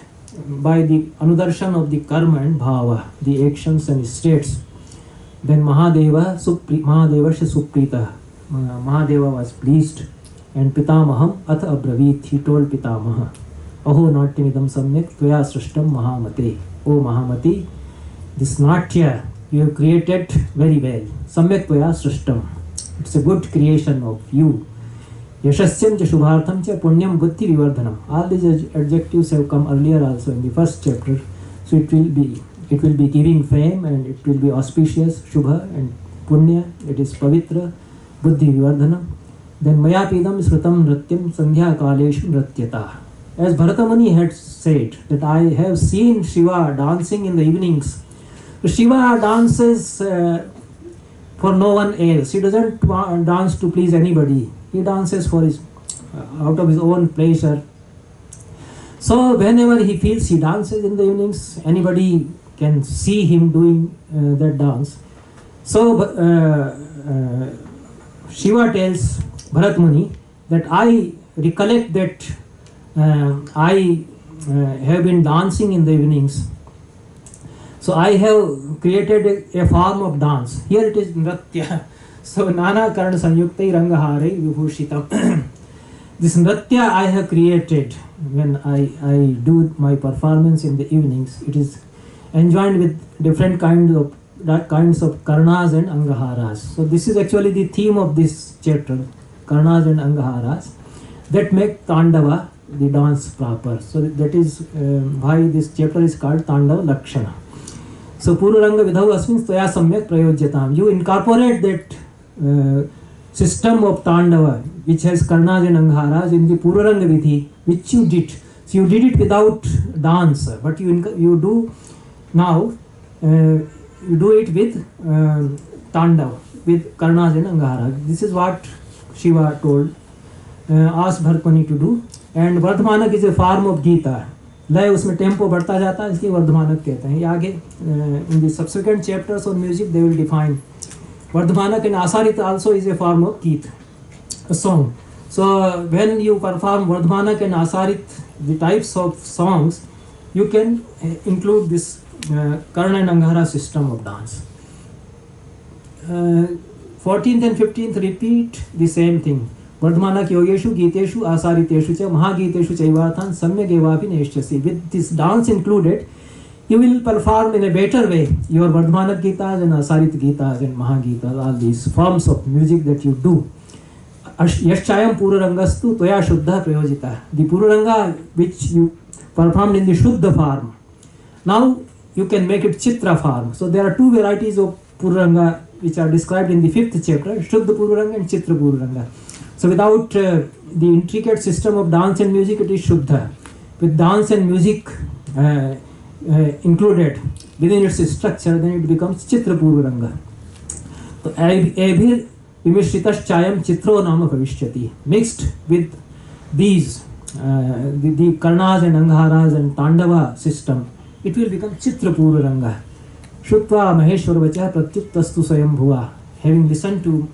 by the anudarshan of the karma and bhava, the actions and states. Then Mahadeva Suprita. Mahadeva was pleased, and Pitamaham Ath Abravit, he told Pitamaha, Aho Natyamidam Samyak Tvaya Srishtam Mahamate. O Mahamati, this Natya you have created very well. Samyak Tvaya Srishtam. It's a good creation of you. Yashasyam cha Shubhartham cha Punyam Buddhi Vivardhanam. All these adjectives have come earlier also in the first chapter. So it will be giving fame, and it will be auspicious, Shubha and Punya, it is Pavitra, Buddhi Vivardhanam. Then Mayapidam Srutam Nrityam Sandhya Kaleshu Nrityata. As Bharatamuni had said, that I have seen Shiva dancing in the evenings. So Shiva dances for no one else. He doesn't dance to please anybody. He dances for his out of his own pleasure. So whenever he feels he dances in the evenings, anybody can see him doing that dance. So Shiva tells Bharat Muni that I recollect that I have been dancing in the evenings. So I have created a form of dance. Here it is Nratya. So Nana Karna Sanyuktai Rangahare Vibhushitam. This Nratya I have created when I do my performance in the evenings. It is enjoined with different kinds of karnas and angaharas. So this is actually the theme of this chapter, karnas and angaharas, that make Tandava, the dance, proper. So that is why this chapter is called Tandava Lakshana. So Pururanga Vidhau Asmin Tvaya Samyak Prayojyatam. You incorporate that system of Tandava, which has karnas and angaharas, in the Pururanga Vidhi, which you did. So you did it without dance, but you do now, you do it with Tandava, with karnas and angaharas. This is what Shiva told, asked Bharatmuni to do. And Vardhmanak is a form of Gita. लय उसमें tempo बढ़ता जाता है, इसलिए वर्धमानक कहते हैं. ये आगे in the subsequent chapters on music they will define. Vardhmanak and Asarit also is a form of Geet, a song. So when you perform Vardhmanak and Asarit, the types of songs, you can include this Karna and Angahara system of dance. 14th and 15th repeat the same thing. Vardhmanak yogeshu giteshu asariteshu cha mahagiteshu chaivathan samyagevapi neshchasi. With this dance included, you will perform in a better way your Vardhmanak Gitas and Asarit Gitas and Mahagitas, all these forms of music that you do. Yaschayam Purarangastu Toya Shuddha Prayojita. The Puraranga which you performed in the Shuddha form, now you can make it Chitra form. So there are two varieties of Puraranga which are described in the 5th chapter, Shuddha Puraranga and Chitra Puraranga. So without the intricate system of dance and music, it is Shuddha. With dance and music included within its structure, then it becomes Chitra Puraranga. So Abhir Vimishritas Chitro Nama Bhavishyati. Mixed with these, the Karnas and Angharas and Tandava system, it will become Chitra Puraranga. Shutva Maheshwara Vacha Pratyuttastu Swayambhuva. Having listened to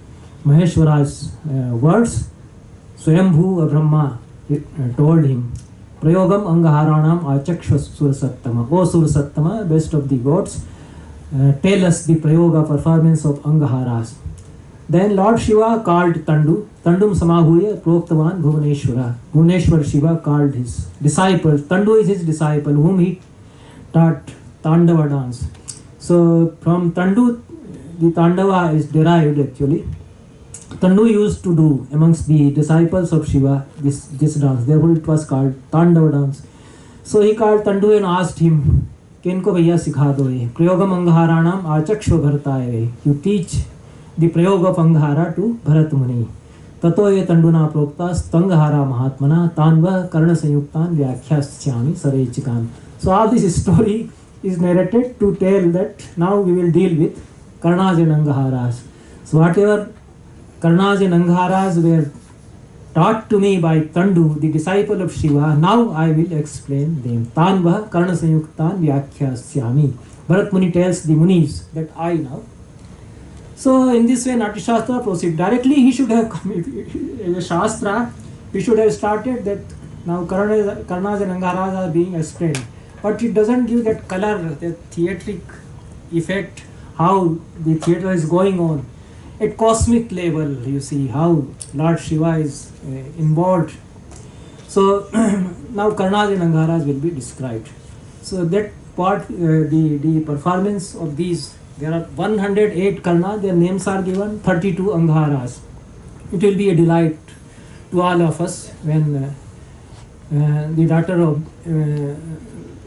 Maheshwara's words, Swayambhu Brahma told him, Prayogam Angaharanam Achaksha Surasattama. O Surasattama, best of the gods, tell us the Prayoga performance of Angaharas. Then Lord Shiva called Tandu. Tandum Samahuya Proktavan Bhuvaneshwara. Bhuvaneshwar Shiva called his disciple. Tandu is his disciple, whom he taught Tandava dance. So from Tandu, the Tandava is derived actually. Tandu used to do amongst the disciples of Shiva this dance. Therefore it was called Tandava dance. So he called Tandu and asked him, Kenko bhaiya sikha do ye. Prayogam Angaharanam Achaksho Bharataye. You teach the Prayog of Angahara to Bharat Muni. Tato ye Tanduna Prokta Stangahara Mahatmana Tanva Karna Sanyuktan Vyakhyashyami Sarechikan. So all this story is narrated to tell that now we will deal with Karnas and Angaharas. So whatever Karnas and Angharas were taught to me by Tandu, the disciple of Shiva, now I will explain them. Tanva Karna Sanyuktan Vyakhyashyami. Bharat Muni tells the Munis that I now So in this way Natya Shastra proceed. Directly he should have come, in a Shastra, he should have started that now Karnas and Angharas are being explained. But it doesn't give that color, that theatric effect, how the theatre is going on. At cosmic level, you see how Lord Shiva is involved. So now Karnas and Angharas will be described. So that part, the performance of these, there are 108 Karnas, their names are given, 32 Angharas. It will be a delight to all of us when the daughter of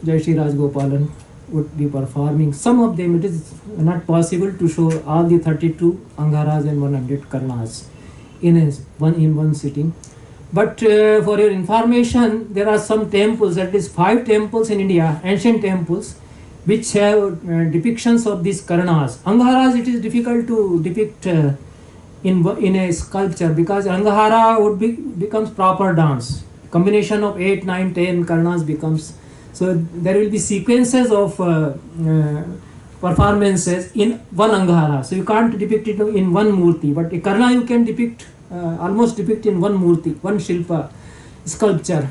Jai Shri Rajgopalan would be performing. Some of them, it is not possible to show all the 32 Angharas and 100 Karnas in one sitting. But for your information, there are some temples, at least 5 temples in India, ancient temples, which have depictions of these Karnas. Angharas, it is difficult to depict in a sculpture, because Angahara becomes proper dance. Combination of 8, 9, 10 Karnas becomes. So there will be sequences of performances in one Angahara. So you can't depict it in one Murti, but a Karna you can almost depict in one Murti, one Shilpa sculpture.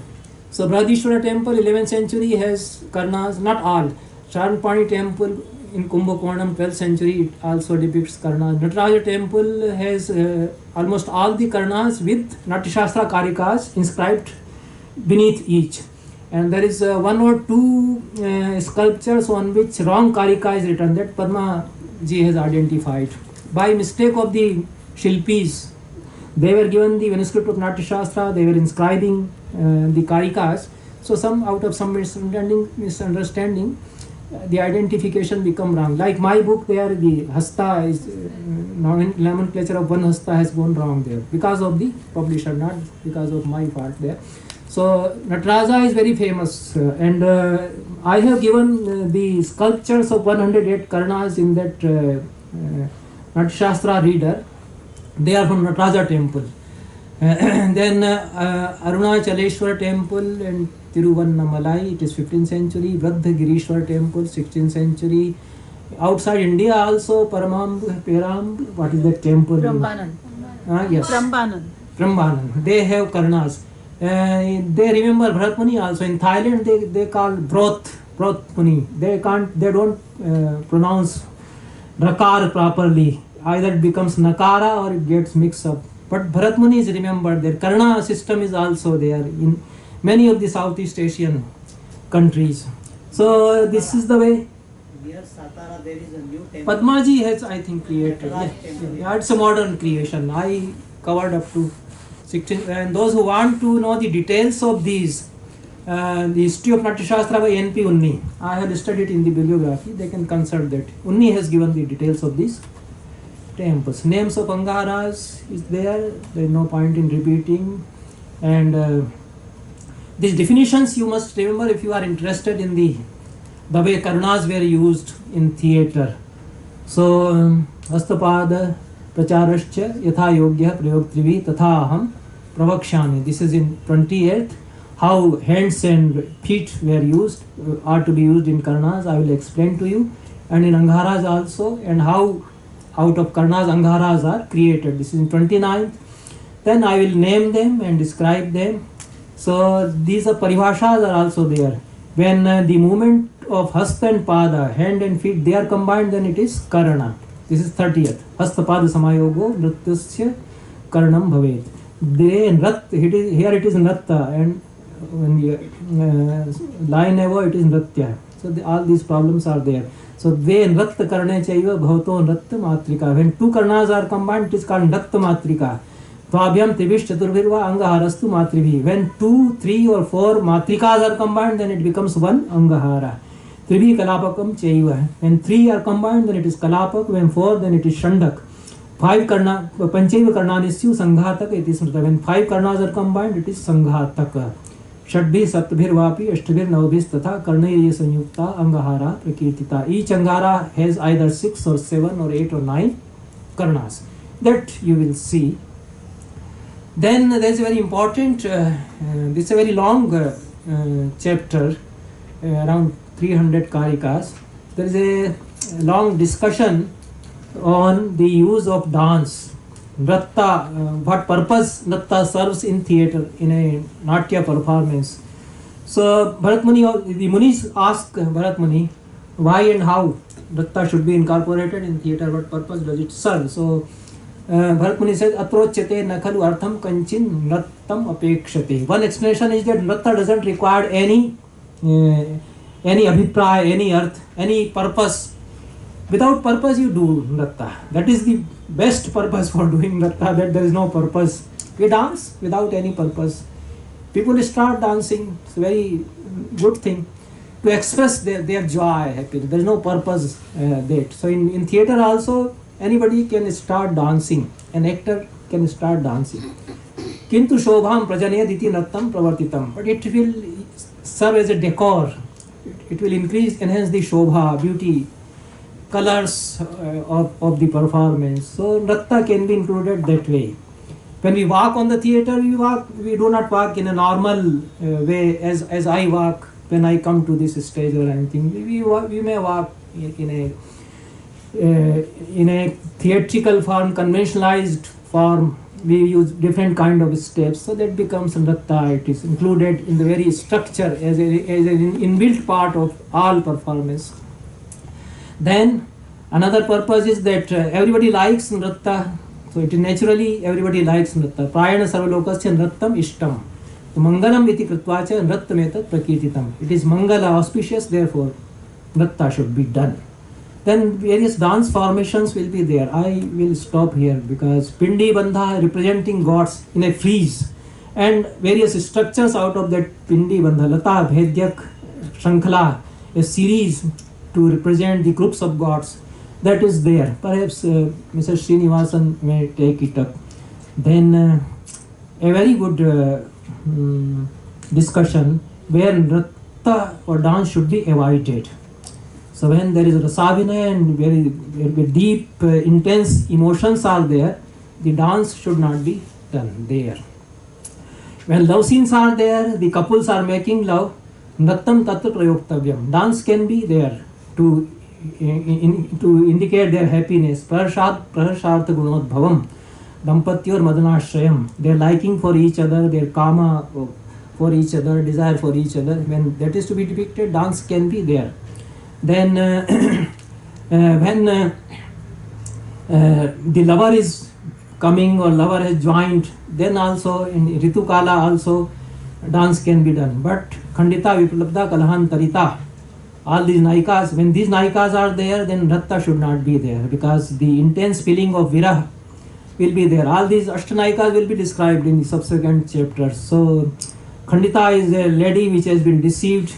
So Brihadishwara temple, 11th century, has Karnas, not all. Sharanpani temple in Kumbhakonam, 12th century, it also depicts Karnas. Nataraja temple has almost all the Karnas with Natya Shastra Karikas inscribed beneath each. And there is 1 or 2 sculptures on which wrong Karika is written, that Padma ji has identified. By mistake of the Shilpis, they were given the manuscript of Natya Shastra, they were inscribing the Karikas. So out of some misunderstanding, the identification become wrong. Like my book there, the Hasta is, nomenclature of one Hasta has gone wrong there, because of the publisher, not because of my part there. So Nataraja is very famous, and I have given the sculptures of 108 Karnas in that Natya Shastra reader. They are from Nataraja temple. Then Arunachaleshwar temple and Tiruvannamalai, it is 15th century. Vradhagirishwar temple, 16th century. Outside India also, Peram, what is that temple? Prambanan. Yes. Prambanan. They have Karnas. They remember Bharat Muni also. In Thailand they call Broth Muni. They don't pronounce Rakar properly. Either it becomes Nakara or it gets mixed up. But Bharat Muni is remembered. Their Karna system is also there in many of the Southeast Asian countries. So this is the way. Near Satara there is a new temple. Padmaji has, I think, created. Nataraj Yeah, temple. yeah, it's a modern creation. I covered up to 16. And those who want to know the details of these, the history of Natya Shastra by N.P. Unni, I have listed it in the bibliography. They can consult that. Unni has given the details of these temples. Names of Angharas is there. There is no point in repeating. And these definitions you must remember if you are interested in the way Karnas were used in theatre. So Hastapada Pracharascha Yatha Yogya Prayogtrivi Tatha Aham Pravakshami. This is in 28th. How hands and feet were used, are to be used in Karnas, I will explain to you. And in Angharas also, and how out of Karnas Angharas are created. This is in 29th. Then I will name them and describe them. So these are paribhashas are also there. When the movement of Hasta and Pada, hand and feet, they are combined, then it is Karana. This is 30th. Hasta Pada Samayogo Nrityasya Karanam Bhavet. They here it is Nratta, and when the line above it is Nratya. So all these problems are there. So they Nratta Karane Chaiva Bhavato Nratta Matrika. When 2 Karnas are combined, it is called Nratta Matrika. Tvabhyam Trivish Chaturvirva Angaharastu Matribhi. When 2, 3 or 4 Matrikas are combined, then it becomes 1 Angahara. Tribhi Kalapakam Chaiva. When 3 are combined, then it is Kalapak. When 4, then it is Shandak. 5 Panchaiva Karnanisyu Sanghataka, it is Smrita. When 5 Karnas are combined, it is Sanghataka. Shadbhi Saptabhir Vapi Ashtabhir Navbhis Tatha Karnaya Sanyukta Angahara Prakirtita. Each Angahara has either 6 or 7 or 8 or 9 Karnas. That you will see. Then there is a very important, this is a very long chapter, around 300 Karikas. There is a long discussion on the use of dance. Nritta, what purpose Nritta serves in theatre, in a Natya performance. So Bharat Muni, the Munis ask Bharat Muni why and how Nritta should be incorporated in theatre, what purpose does it serve. So Bharat Muni says, Atrochyate na khalu artham kanchin nrittam apekshate. One explanation is that Nritta doesn't require any abhipraya, any arth, any purpose. Without purpose you do Nritta. That is the best purpose for doing Nritta, that there is no purpose. We dance without any purpose. People start dancing, it's a very good thing. To express their joy, happiness. There is no purpose there. So in theatre also, anybody can start dancing. An actor can start dancing. Kintu shobham prajanayaditi nattam pravartitam. But it will serve as a decor. It will enhance the shobha, beauty, colors of the performance. So Nritta can be included that way. When we walk on the theatre, we do not walk in a normal way as I walk when I come to this stage or anything. We may walk in a theatrical form, conventionalized form. We use different kind of steps, so that becomes Nritta. It is included in the very structure as an inbuilt part of all performance. Then another purpose is that everybody likes Nritta. So it is naturally everybody likes Nritta. Prayana sarvalokasya nrittam ishtam. Mangalam iti kritvacha nrittam prakirtitam. It is mangala, auspicious, therefore Nritta should be done. Then various dance formations will be there. I will stop here because Pindi Bandha representing gods in a frieze, and various structures out of that Pindi Bandha, Lata, Bhedyak, Shankhala, a series to represent the groups of gods, that is there. Perhaps Mr. Srinivasan may take it up. Then a very good discussion where Nritta or dance should be avoided. So when there is rasavinaya and very deep, intense emotions are there, the dance should not be done there. When love scenes are there, the couples are making love, nrittam tatra prayoktavyam. Dance can be there to indicate their happiness. Praharshartha gunodbhavam. Dampatyor madanashrayam. Their liking for each other, their kama for each other, desire for each other. When that is to be depicted, dance can be there. Then when the lover is coming or lover has joined, then also in Ritu Kala also dance can be done. But Khandita, Viplabda, Kalahan, Tarita, all these naikas, when these naikas are there, then Nritta should not be there because the intense feeling of Virah will be there. All these Ashtanaikas will be described in the subsequent chapters. So Khandita is a lady which has been deceived,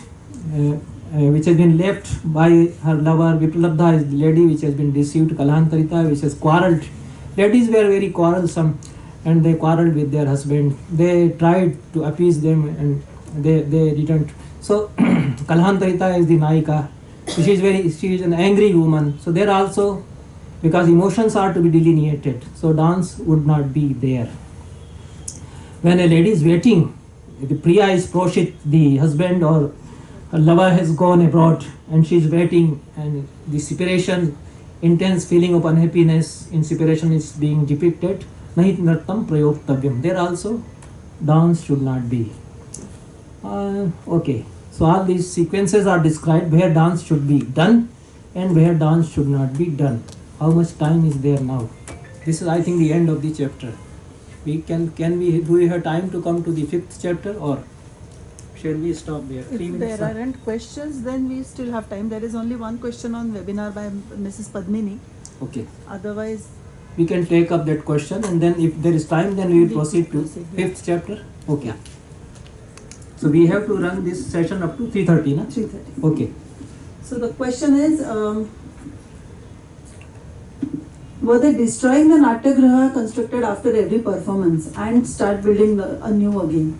which has been left by her lover. Viplabdha is the lady which has been deceived. Kalahantarita, which has quarreled. Ladies were very quarrelsome and they quarreled with their husband. They tried to appease them and they didn't. So Kalahantarita is the Naika. She is an angry woman. So there also, because emotions are to be delineated, so dance would not be there. When a lady is waiting, the Priya is Proshit, the husband or her lover has gone abroad and she is waiting, and the separation, intense feeling of unhappiness in separation is being depicted. Nahit nrittam prayoktavyam. There also dance should not be. Okay, so all these sequences are described where dance should be done and where dance should not be done. How much time is there now? This is, I think, the end of the chapter. Do we have time to come to the 5th chapter, or shall we stop there? If there aren't questions, then we still have time. There is only one question on webinar by Mrs. Padmini. Okay. Otherwise, We can take up that question, and then if there is time, then we will proceed to 5th chapter. Okay. So we have to run this session up to 3:30, na? 3:30. Okay. So the question is, were they destroying the Natyagraha constructed after every performance and start building a new again?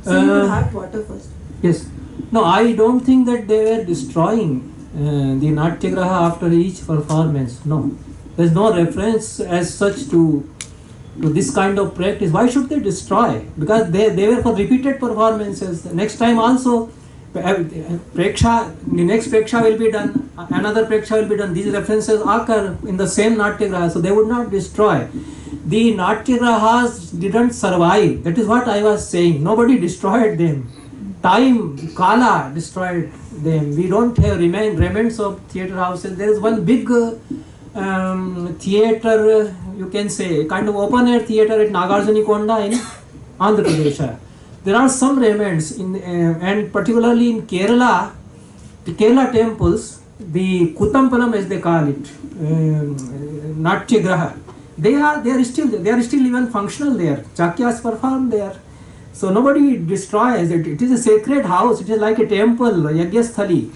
So you will have water first. Yes. No, I don't think that they were destroying the Natyagraha after each performance. No. There's no reference as such to this kind of practice. Why should they destroy? Because they were for repeated performances. The next time also Preksha, the next Preksha will be done, another Preksha will be done. These references occur in the same Natyagraha, so they would not destroy. The Natyagrahas didn't survive. That is what I was saying. Nobody destroyed them. Time, Kala destroyed them. We don't have remnants of theatre houses. There is one big theatre, you can say, kind of open air theatre at Nagarjunikonda in Andhra Pradesh. There are some remnants and particularly in Kerala, the Kerala temples, the Kutampalam as they call it, Natyagraha, they are still even functional there. Chakyas perform there. So nobody destroys it. It is a sacred house. It is like a temple, Yagyasthali.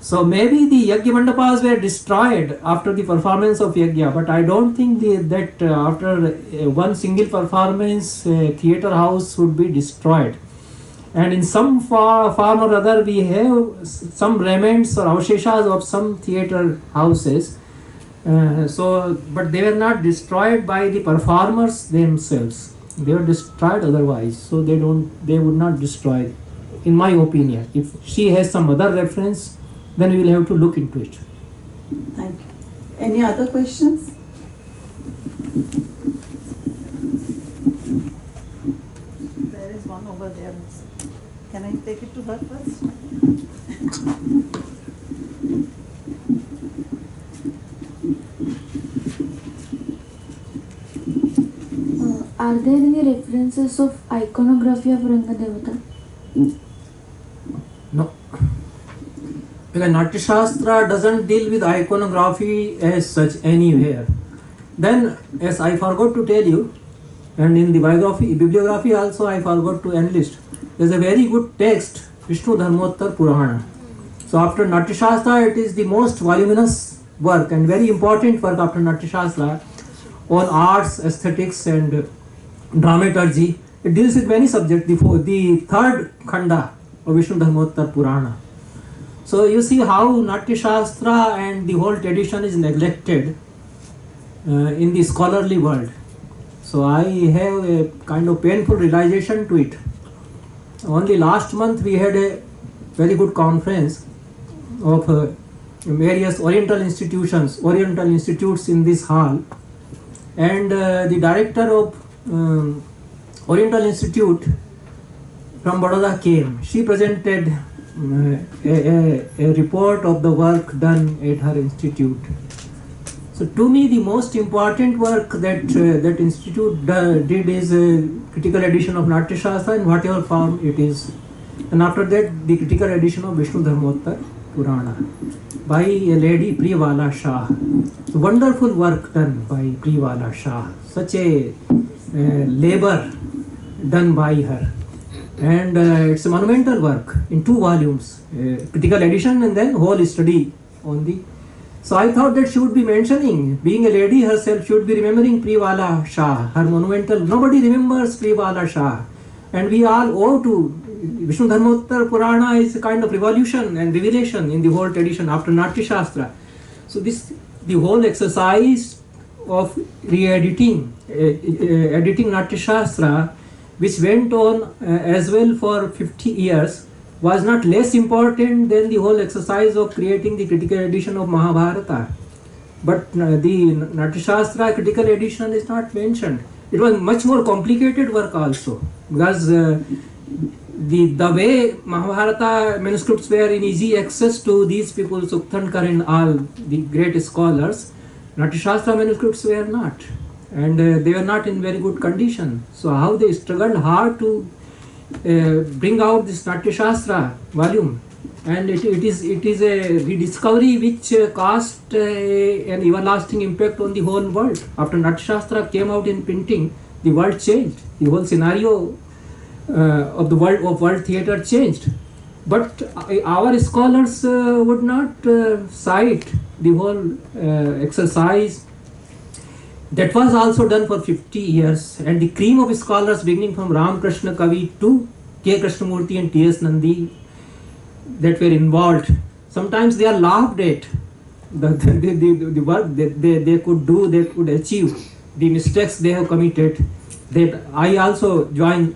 So maybe the Yagya Mandapas were destroyed after the performance of Yagya, but I don't think that after one single performance, theatre house would be destroyed. And in some form or other, we have some remnants or avsheshas of some theatre houses. But they were not destroyed by the performers themselves. They were destroyed otherwise, so they would not destroy, in my opinion. If she has some other reference, then we will have to look into it. Thank you. Any other questions? There is one over there. Can I take it to her first? Are there any references of iconography of Rangadevata? No. Because Natya Shastra doesn't deal with iconography as such anywhere. Then, as I forgot to tell you, and in the bibliography also I forgot to enlist, there is a very good text, Vishnu Dharmottar Purana. So after Natya Shastra, it is the most voluminous work and very important work after Natya Shastra on arts, aesthetics and dramaturgy. It deals with many subjects, the third khanda of Vishnu Dharmottar Purana. So you see how Natya Shastra and the whole tradition is neglected in the scholarly world. So I have a kind of painful realization to it. Only last month we had a very good conference of various Oriental institutes in this hall, and the director of Oriental Institute from Baroda came. She presented a report of the work done at her institute. So to me, the most important work that institute did is a critical edition of Natya Shastra in whatever form it is, and after that the critical edition of Vishnu Dharmottar Purana by a lady, Priyawala Shah. So wonderful work done by Priyawala Shah. Such a labor done by her, and it's a monumental work in 2 volumes, critical edition and then whole study on the. So I thought that she would be mentioning, being a lady herself, she would be remembering Priyawala Shah, her monumental. Nobody remembers Priyawala Shah, and we all owe to Vishnu Dharmottar Purana is a kind of revolution and revelation in the whole tradition after Natya Shastra. So the whole exercise of re-editing, editing Natya Shastra, which went on as well for 50 years, was not less important than the whole exercise of creating the critical edition of Mahabharata. But the Natya Shastra critical edition is not mentioned. It was much more complicated work also, because the way Mahabharata manuscripts were in easy access to these people, Sukthankar and all the great scholars, Natya Shastra manuscripts were not, and they were not in very good condition. So how they struggled hard to bring out this Natya Shastra volume, and it is a rediscovery which caused an everlasting impact on the whole world. After Natya Shastra came out in printing, the world changed. The whole scenario of the world theatre changed. But our scholars would not cite the whole exercise that was also done for 50 years, and the cream of scholars beginning from Ramakrishna Kavi to K. Krishnamurti and T.S. Nandi that were involved. Sometimes they are laughed at, the work that they could do, they could achieve, the mistakes they have committed. That I also join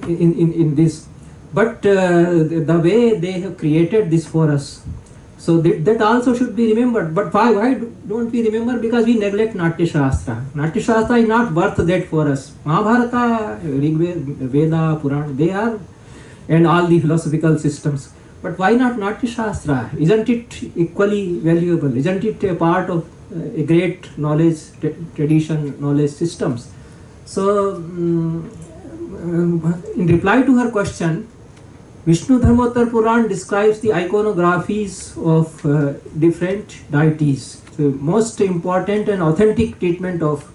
in this. but the way they have created this for us, so that also should be remembered. But why don't we remember? Because we neglect Natya Shastra. Natya Shastra is not worth that for us. Mahabharata, Rigveda, Veda, Purana, they are, and all the philosophical systems. But why not Natya Shastra? Isn't it equally valuable? Isn't it a part of a great knowledge tradition, knowledge systems? So, in reply to her question, Vishnu Dharmottar Puran describes the iconographies of different deities. The most important and authentic treatment of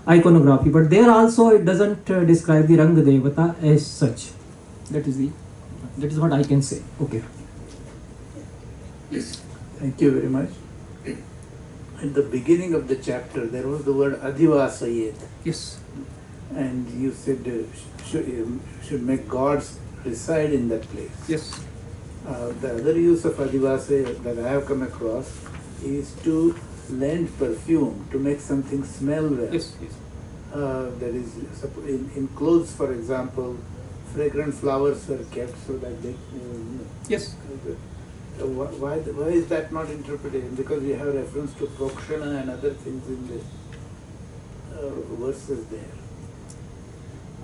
iconography. But there also it doesn't describe the Ranga Devata as such. That is what I can say. Okay. Thank you very much. At the beginning of the chapter, there was the word Adhivasayet, Yes. and you said should make gods reside in that place. Yes. The other use of Adhivasayet that I have come across is to lend perfume, to make something smell well. Yes. There is in clothes, for example, fragrant flowers were kept so that they. Yes. Why is that not interpreted? Because we have reference to Prokshana and other things in the verses there.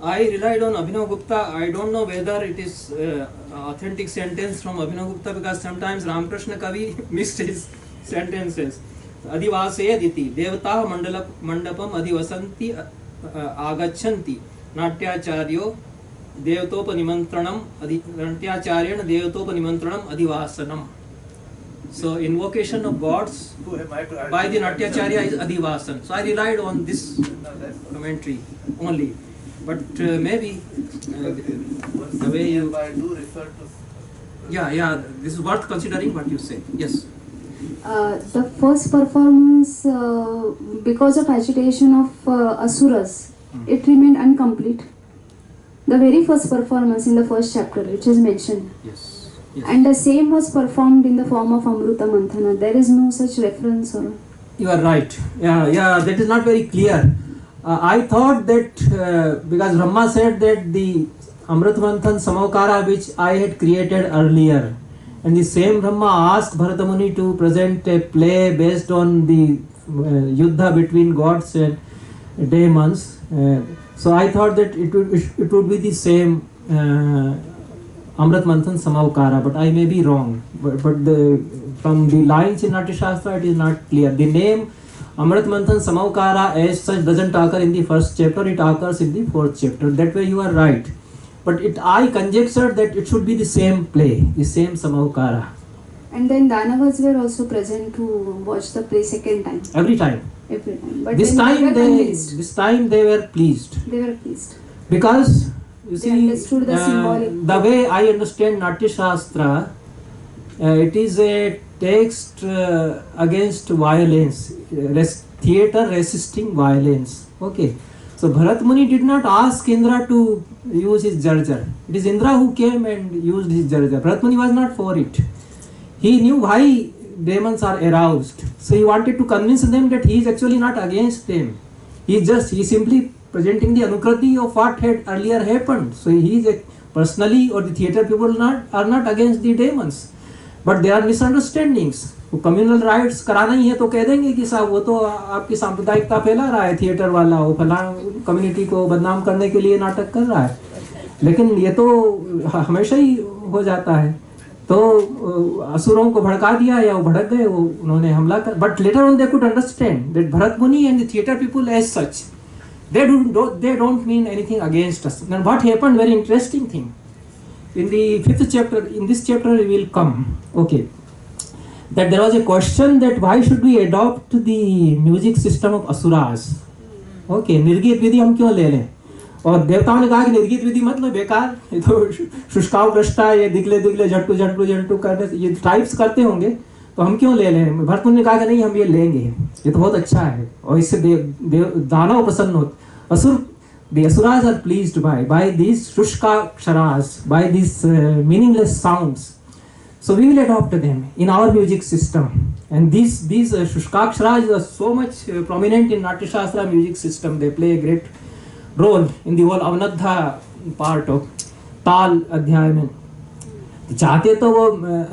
I relied on Abhinav Gupta. I don't know whether it is authentic sentence from Abhinav Gupta, because sometimes Ramakrishna Kavi mixed his sentences. Adivasayad iti devata mandapam adhivasanti agachanti natyacharyo devatopanimantranam natyacharyan devatopanimantranam adhivasanam. So invocation of gods Who am I to argue? by the Natyacharya is adhivasan. So I relied on this No, that's commentary only. But maybe the way you... I do refer to. Yeah, this is worth considering what you say. Yes. the first performance, because of agitation of asuras, it remained incomplete. The very first performance in the first chapter, which is mentioned. Yes. And the same was performed in the form of Amruta Manthana. There is no such reference or... You are right. Yeah, that is not very clear. I thought that because Brahma said that the Amrit Manthan Samaukara which I had created earlier, and the same Brahma asked Bharata Muni to present a play based on the Yuddha between gods and demons. So I thought that it would be the same Amrit Manthan Samaukara, but I may be wrong. But from the lines in Natya Shastra it is not clear. The name Amrit Manthan Samaukara as such doesn't occur in the first chapter, it occurs in the fourth chapter. That way you are right. But I conjectured that it should be the same play, the same Samaukara. And then Danavas were also present to watch the play second time. Every time. Every time. But This then time were convinced. this time they were pleased. They were pleased. Because you They see, understood the symbolic. the way I understand Natya Shastra, it is a text against violence, theatre resisting violence. Okay. So Bharat Muni did not ask Indra to use his jarjar. It is Indra who came and used his jarjar. Bharat Muni was not for it. He knew why demons are aroused. So he wanted to convince them that he is actually not against them. He is simply presenting the anukriti of what had earlier happened. So he is personally, or the theatre people are not against the demons. But there are misunderstandings. वो communal riots कराना ही है तो कह देंगे कि साहब वो तो आपकी सांप्रदायिकता फैला रहा है, थिएटर वाला वो फला कम्युनिटी को बदनाम करने के लिए नाटक कर रहा है. लेकिन ये तो हमेशा ही हो जाता है. तो असुरों को भड़का दिया या वो भड़क गए, वो उन्होंने हमला कर. But later on they could understand that Bharat Muni and the theatre people as such they don't mean anything against us. Then what happened, very interesting thing. In the fifth chapter, in this chapter we will come, okay, that there was a question that why should we adopt the music system of asuras. Okay, निर्गीत विधि हम क्यों ले लें. और देवताओं ने कहा कि निर्गीत विधि मत लो, बेकार, ये तो शुष्काव दृष्टा, ये दिगले दिगले झट्टू झट्टू झट्टू करने, ये टाइप्स करते होंगे, तो हम क्यों ले लें. भरत मुनि ने कहा कि नहीं, हम ये लेंगे, ये तो बहुत अच्छा है, और इससे दानव प्रसन्न होते. The asuras are pleased by these shushkaksharas, by these meaningless sounds. So we will adopt them in our music system. And these shushkaksharas are so much prominent in Natya Shastra music system. They play a great role in the whole Avanadha part of Tal Adhyay. चाहते तो वो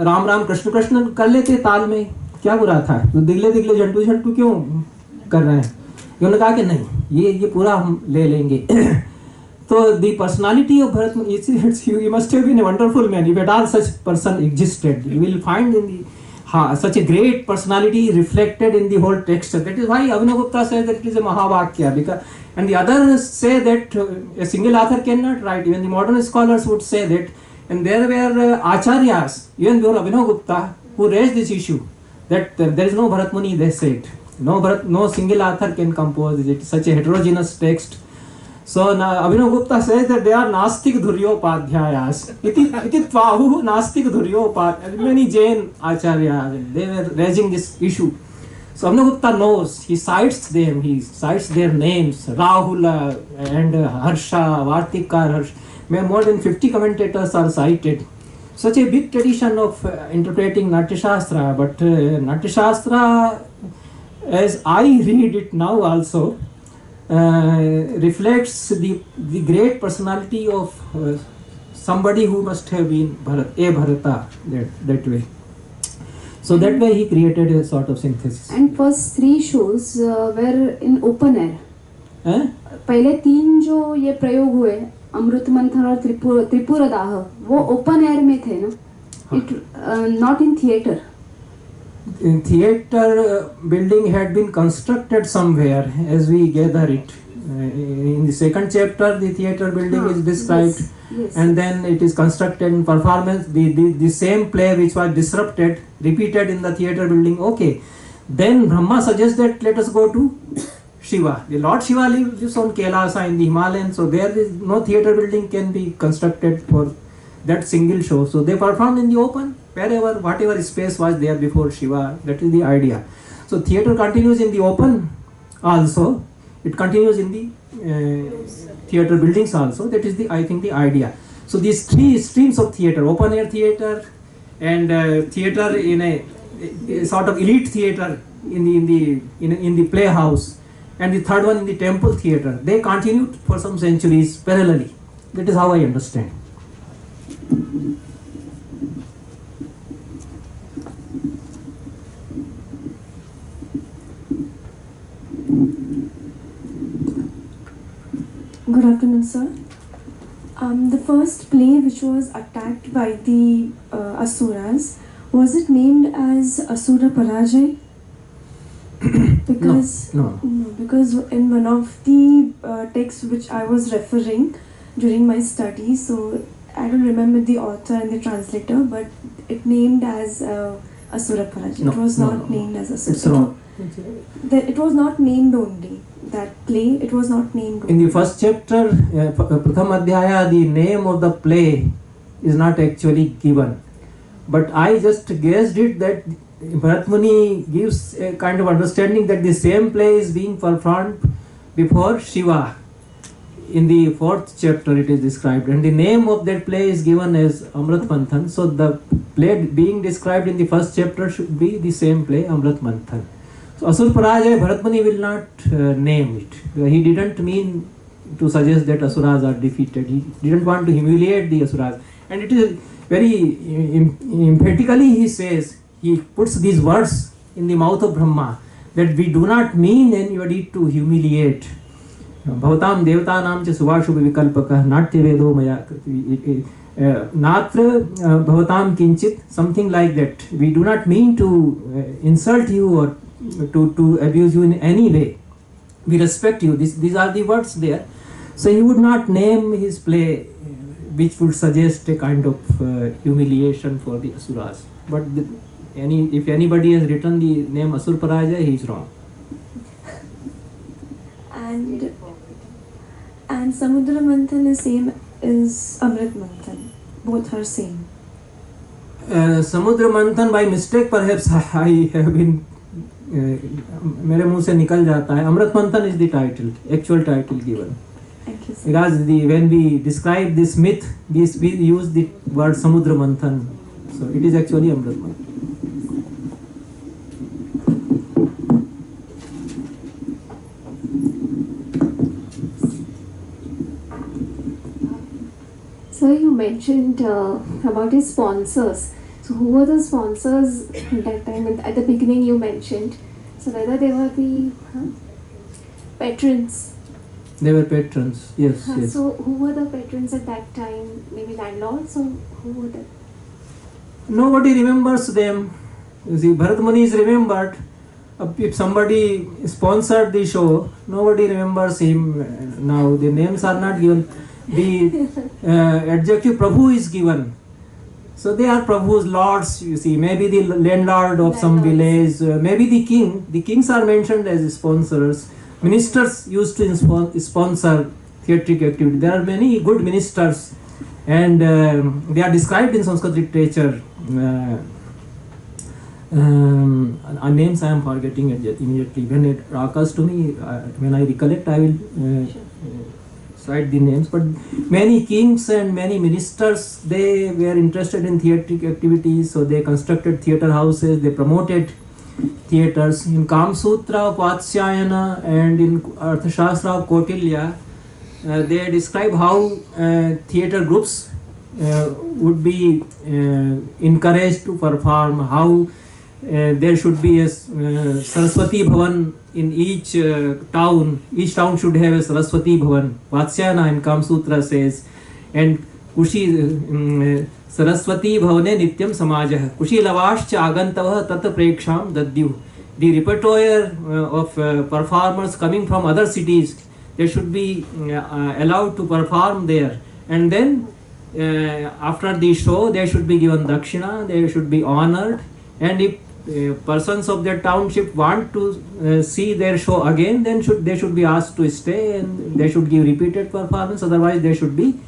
राम राम कृष्ण कृष्ण कर लेते ताल में, क्या बुरा था? तो दिगले दिगले झंटू झंटू क्यों कर रहे हैं? उन्होंने कहा कि नहीं, ये पूरा हम ले लेंगे। तो the personality of Bharat, you must have been a wonderful man. If at all such person existed, you will find in the such a great personality reflected in the whole text. That is why Abhinavgupta says that it is a Mahavakya. Because, and the others say that a single author cannot write. Even the modern scholars would say that. And there were Acharyas, even before Abhinavgupta, who raised this issue that there is no Bharat Muni, they said. No single author can compose it. Such a heterogeneous text. So Abhinavgupta says that they are Nastik Dhuryopadhyayas. Iti tvahu Nastik Dhuryopadhyayas. Many Jain Acharyas, they were raising this issue. So Abhinavgupta knows, he cites them, he cites their names, Rahul and Harsha, Vartikar, Harsha. More than 50 commentators are cited. Such a big tradition of interpreting Natya Shastra, but Natya Shastra, as I read it now also, reflects the great personality of somebody who must have been Bharata that way. So that way he created a sort of synthesis. And first 3 shows were in open air. पहले 3 जो ये प्रयोग हुए, अमृत मंथन और त्रिपुर दाह, वो open air में थे ना? It not in theater. In theater building had been constructed somewhere as we gather it. In the second chapter, the theater building is described, yes. And then it is constructed in performance. The same play which was disrupted, repeated in the theater building. Okay, then Brahma suggests that let us go to Shiva. The Lord Shiva lives on Kailasa in the Himalayas, so there is no theater building can be constructed for that single show. So they performed in the open, wherever, whatever space was there before Shiva. That is the idea. So theater continues in the open also. It continues in the theater buildings also. That is I think the idea. So these 3 streams of theater: open air theater, and theater in a sort of elite theater in the playhouse, and the third one in the temple theater. They continued for some centuries parallelly. That is how I understand. Good afternoon, sir. The first play which was attacked by the Asuras, was it named as Asura Parajay? Because No. Because in one of the texts which I was referring during my studies, so I don't remember the author and the translator, but it named as Asura Parajay. No, It was no, not no. named as Asura. It's wrong. It was not named only. That play, it was not named only. In the first chapter, Pratham Adhyaya, the name of the play is not actually given. But I just guessed it that Bharat Muni gives a kind of understanding that the same play is being performed before Shiva. In the 4th chapter it is described, and the name of that play is given as Amrit Manthan. So the play being described in the 1st chapter should be the same play, Amrit Manthan. So Asur Parajay, Bharat Muni will not name it. He didn't mean to suggest that Asuras are defeated. He didn't want to humiliate the Asuras. And it is very emphatically he says, he puts these words in the mouth of Brahma, that we do not mean anybody to humiliate. Bhavatam devatanam cha subhashubha vikalpakah natya vedo maya natra bhavatam kinchit, something like that. We do not mean to insult you or to abuse you in any way. We respect you. These are the words there. So he would not name his play which would suggest a kind of humiliation for the Asuras. But if anybody has written the name Asur Parajay, he is wrong. And Samudra Manthan is same as Amrit Manthan. Both are same. Samudra Manthan, by mistake perhaps I have been मेरे मुंह से निकल जाता है. Amrit Manthan is the title, actual title given. Thank you, sir. Because when we describe this myth, we use the word Samudra Manthan. So it is actually Amrit Manthan. Sir, sir, you mentioned about his sponsors. So who were the sponsors at that time? At the beginning you mentioned. So whether they were the patrons. They were patrons. Yes, yes. So who were the patrons at that time? Maybe landlords, or who were they? Nobody remembers them. You see, Bharat Muni is remembered. If somebody sponsored the show, nobody remembers him now. The names are not given. The adjective Prabhu is given. So they are Prabhu's lords, you see. Maybe the landlord of some village, maybe the king. The kings are mentioned as sponsors. Ministers used to sponsor theatric activity. There are many good ministers, and they are described in Sanskrit literature. Names I am forgetting immediately. When it occurs to me, when I recollect, I will cite the names. But many kings and many ministers, they were interested in theatric activities, so they constructed theatre houses, they promoted theatres. In Kam Sutra of Vatsyayana and in Arthashastra of Kautilya, they describe how theatre groups would be encouraged to perform, how there should be a Saraswati Bhavan in each town. Each town should have a Saraswati Bhavan. Vatsyayana in Kam Sutra says, and Kushi Saraswati Bhavane Nityam Samajah. Kushi Lavashcha Agantavah Tat Preksham Dadyu. The repertoire of performers coming from other cities, they should be allowed to perform there. And then after the show, they should be given dakshina, they should be honored. And if persons of their township want to see their show again, then they should be asked to stay, and they should give repeated performance. Otherwise, they should be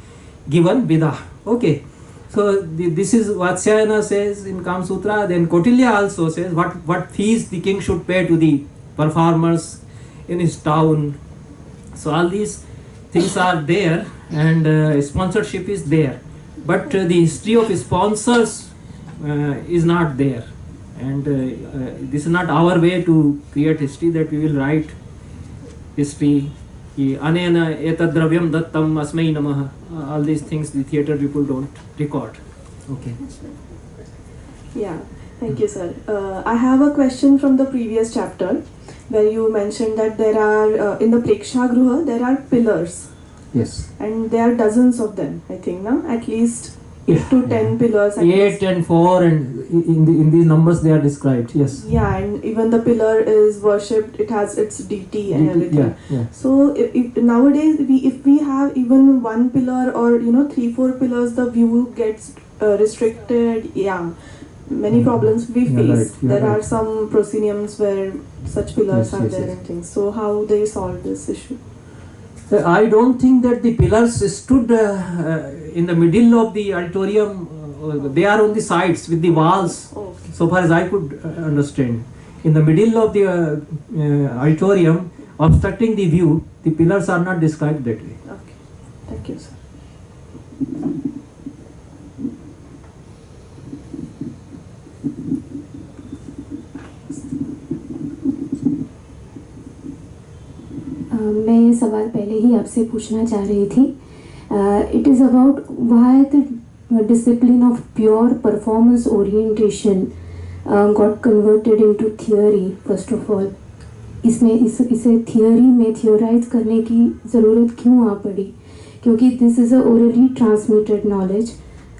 given bidah. Okay. So this is Vatsyayana says in Kam Sutra. Then Kautilya also says what fees the king should pay to the performers in his town. So all these things are there, and sponsorship is there. But the history of sponsors is not there. And this is not our way to create history, that we will write history. Anena etadravyam dattam asmai namah. All these things the theatre people don't record. Okay. Yeah, thank you, sir. I have a question from the previous chapter where you mentioned that there are, in the Prekshagruha, there are pillars. Yes. And there are dozens of them, I think, no? At least 8 to 10 pillars. at 8 least. and 4, and in these numbers they are described. Yes. Yeah, and even the pillar is worshipped, it has its deity and everything. Yeah, yeah. So if nowadays, if we have even one pillar or 3-4 pillars, the view gets restricted. Yeah, many problems we You're face. right, you're There are right. some prosceniums where such pillars Yes, are yes, there yes. and things. So how they solve this issue? I don't think that the pillars stood in the middle of the auditorium. They are on the sides with the walls, Oh, so far as I could understand. In the middle of the auditorium, obstructing the view, the pillars are not described that way. okay. Thank you, sir. मैं ये सवाल पहले ही आपसे पूछना चाह रही थी. It is about why the discipline of pure performance orientation got converted into theory. First of all, इसमें इसे theory में theorize करने की ज़रूरत क्यों आ पड़ी? क्योंकि this is a orally transmitted knowledge.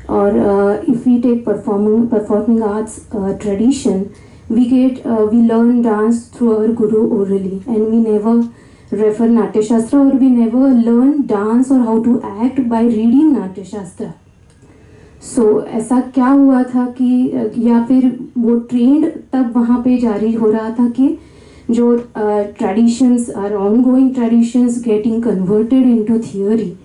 और if we take performing arts tradition, we learn dance through our guru orally, and we never refer Natya Shastra, or we never learn dance or how to act by reading Natya Shastra. So ऐसा क्या हुआ था कि या फिर वो trend तब वहाँ पे जारी हो रहा था कि जो traditions are ongoing traditions getting converted into theory,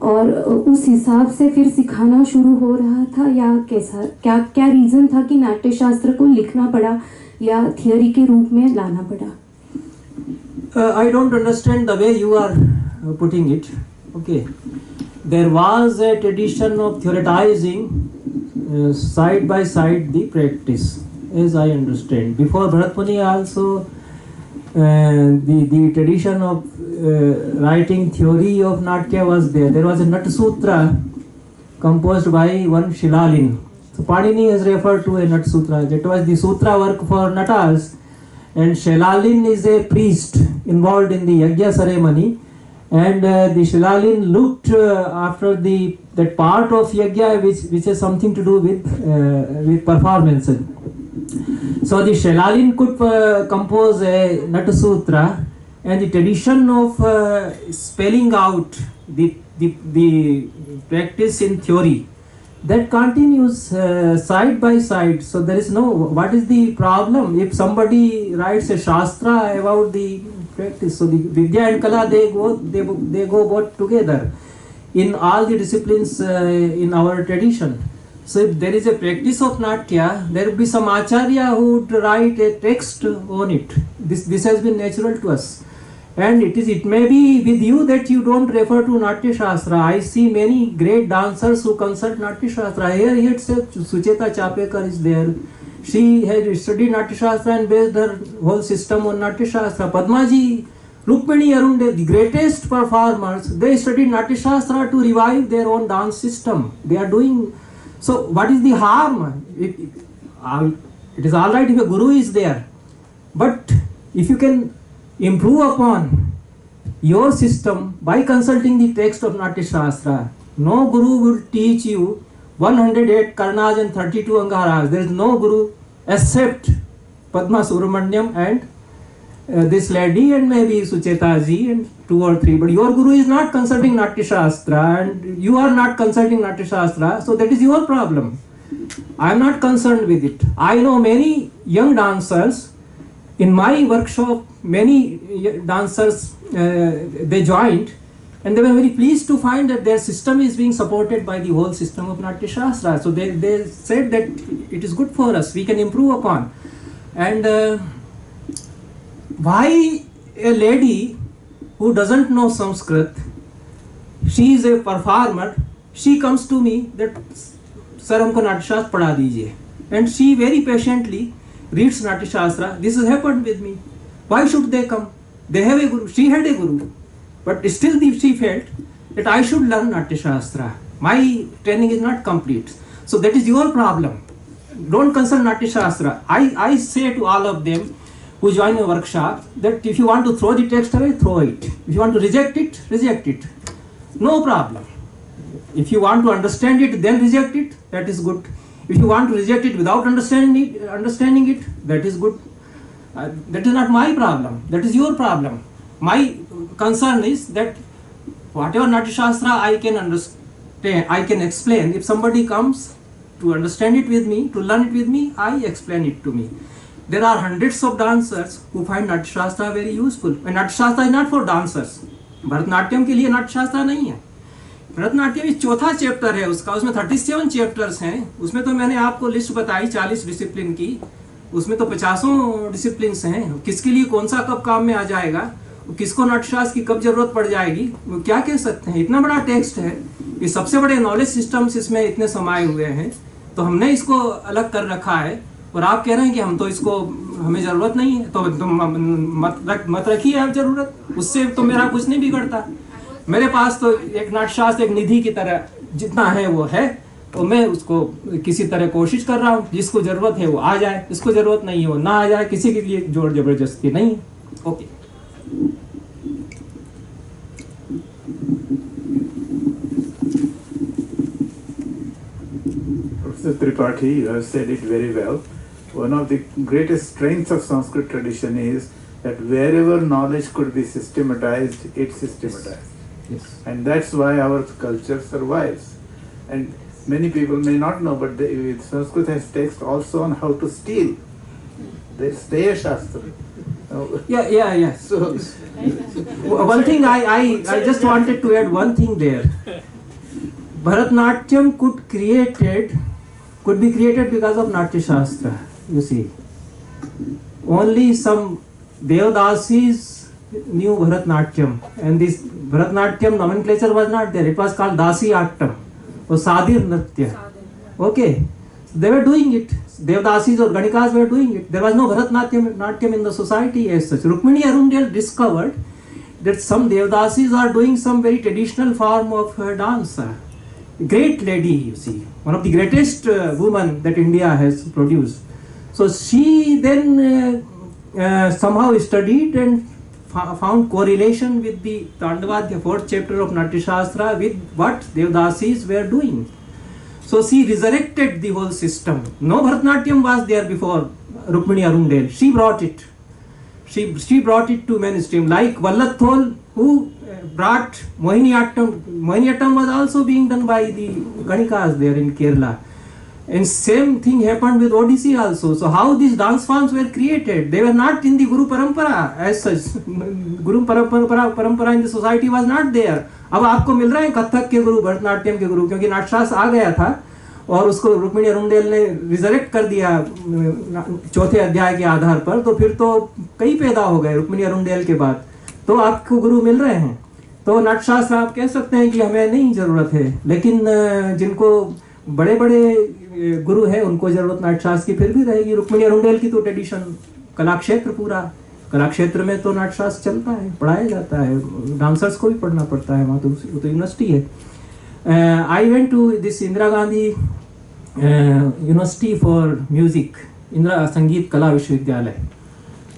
और उस हिसाब से फिर सिखाना शुरू हो रहा था, या कैसा क्या रीज़न था कि नाट्य शास्त्र को लिखना पड़ा या थियोरी के रूप में लाना पड़ा? I don't understand the way you are putting it. Okay. There was a tradition of theoretizing side by side the practice, as I understand. Before Bharat Muni also, the tradition of writing theory of Natya was there. There was a Nat Sutra composed by one Shilalin. So Panini has referred to a Nat Sutra. That was the sutra work for Natas. And Shilalin is a priest involved in the Yajna ceremony. And the Shilalin looked after that part of Yajna which has something to do with performance. So the Shilalin could compose a Nat Sutra, and the tradition of spelling out the practice in theory, that continues side by side. So there is no, what is the problem if somebody writes a Shastra about the practice? So the Vidya and Kala, they go both together in all the disciplines in our tradition. So if there is a practice of Natya, there will be some Acharya who would write a text on it. This has been natural to us. And it may be with you that you don't refer to Natya Shastra. I see many great dancers who consult Natya Shastra. Here itself, Sucheta Chapekar is there. She has studied Natya Shastra and based her whole system on Natya Shastra. Padmaji, Rukmini Arunde, the greatest performers, they studied Natya Shastra to revive their own dance system. They are doing. So what is the harm? It is alright if a guru is there. But if you can improve upon your system by consulting the text of Natya Shastra, no guru will teach you 108 Karnas and 32 Angaras. There is no guru except Padma Subramanyam and this lady and maybe Sucheta ji and 2 or 3. But your guru is not consulting Natya Shastra and you are not consulting Natya Shastra. So that is your problem. I am not concerned with it. I know many young dancers. In my workshop, many dancers, they joined and they were very pleased to find that their system is being supported by the whole system of Natya Shastra. So they said that it is good for us, we can improve upon. And why a lady who doesn't know Sanskrit, she is a performer, she comes to me that, Sir, humko Natya Shastra padha dijiye. And she very patiently reads Natya Shastra. This has happened with me. Why should they come? They have a guru. She had a guru. But still she felt that I should learn Natya Shastra. My training is not complete. So that is your problem. Don't consult Natya Shastra. I say to all of them who join a workshop that if you want to throw the text away, throw it. If you want to reject it, reject it. No problem. If you want to understand it, then reject it. That is good. If you want to reject it without understanding it, that is good. That is not my problem. That is your problem. My concern is that whatever Natya Shastra I can understand, I can explain. If somebody comes to understand it with me, to learn it with me, I explain it to me. There are hundreds of dancers who find Natya Shastra very useful. And Natya Shastra is not for dancers. Bharatanatyam के लिए नाट्य शास्त्र नहीं है. भरतनाट्यम इस चौथा chapter है उसका, उसमें 37 चैप्टर्स हैं. उसमें तो मैंने आपको लिस्ट बताई 40 डिसिप्लिन की. उसमें तो 50 डिसिप्लिन्स हैं. किसके लिए कौन सा कब काम में आ जाएगा, किसको नाट्यशास्त्र की कब जरूरत पड़ जाएगी, वो क्या कह सकते हैं. इतना बड़ा टेक्स्ट है, ये सबसे बड़े नॉलेज सिस्टम्स इसमें इतने समाये हुए हैं. तो हमने इसको अलग कर रखा है और आप कह रहे हैं कि हम तो इसको, हमें ज़रूरत नहीं है. तो मत रखिए आप ज़रूरत, उससे तो मेरा कुछ नहीं बिगड़ता. मेरे पास तो एक नाट्यशास्त्र एक निधि की तरह जितना है वो है, तो मैं उसको किसी तरह कोशिश कर रहा हूँ. जिसको ज़रूरत है वो आ जाए, जिसको ज़रूरत नहीं है वो ना आ जाए. किसी के लिए जोर ज़बरदस्ती नहीं. Okay. Professor Tripathi, you have said it very well. One of the greatest strengths of Sanskrit tradition is that wherever knowledge could be systematized, it's systematized. Yes. And that's why our culture survives. And many people may not know, but Sanskrit has text also on how to steal. There's Steya Shastra. Yeah. So, one thing I just wanted to add one thing there. Bharatnatyam could be created because of Natya Shastra. You see, only some Devadasis knew Bharatnatyam, and this Bharatnatyam nomenclature was not there. It was called Dasi Attam or Sadir Nritya. Okay, so they were doing it. Devadasis or Ganikas were doing it. There was no Bharatnatyam in the society as such. Rukmini Arundel discovered that some Devadasis are doing some very traditional form of dance. great lady, you see, one of the greatest women that India has produced. So she then somehow studied and found correlation with the Tandava, the fourth chapter of Natya Shastra, with what Devdasis were doing. So she resurrected the whole system. No Bharatanatyam was there before Rukmini Arundel. She brought it. She brought it to mainstream, like Vallathol, who brought Mohiniyattam. Mohiniyattam was also being done by the Ganikas there in Kerala. And same thing happened with Odissi also. So how these dance forms were created? They were not in the Guru Parampara as such. Guru Parampara in the society was not there. अब आपको मिल रहा है कथक के गुरु, भरतनाट्यम के गुरु, क्योंकि नाट्यशास्त्र आ गया था और उसको रुक्मिणी अरुंडेल ने रिजरेक्ट कर दिया चौथे अध्याय के आधार पर, तो फिर तो कई पैदा हो गए रुक्मिणी अरुंडेल के बाद, तो आपको गुरु मिल रहे हैं। तो नाट्यशास्त्र आप कह सकते हैं कि हमें नहीं जरूरत है, लेकिन जिनको बड़े बड़े गुरु हैं उनको जरूरत नाट्यशास्त्र की फिर भी रहेगी। रुक्मिणी अरुंडेल की तो ट्रेडिशन कला क्षेत्र, पूरा कला क्षेत्र में तो नाट्यशास्त्र चलता है, पढ़ाया जाता है, डांसर्स को भी पढ़ना पड़ता है, वहाँ तो यूनिवर्सिटी है। I went to this Indira Gandhi university for music, Indira Sangeet Kala विश्वविद्यालय।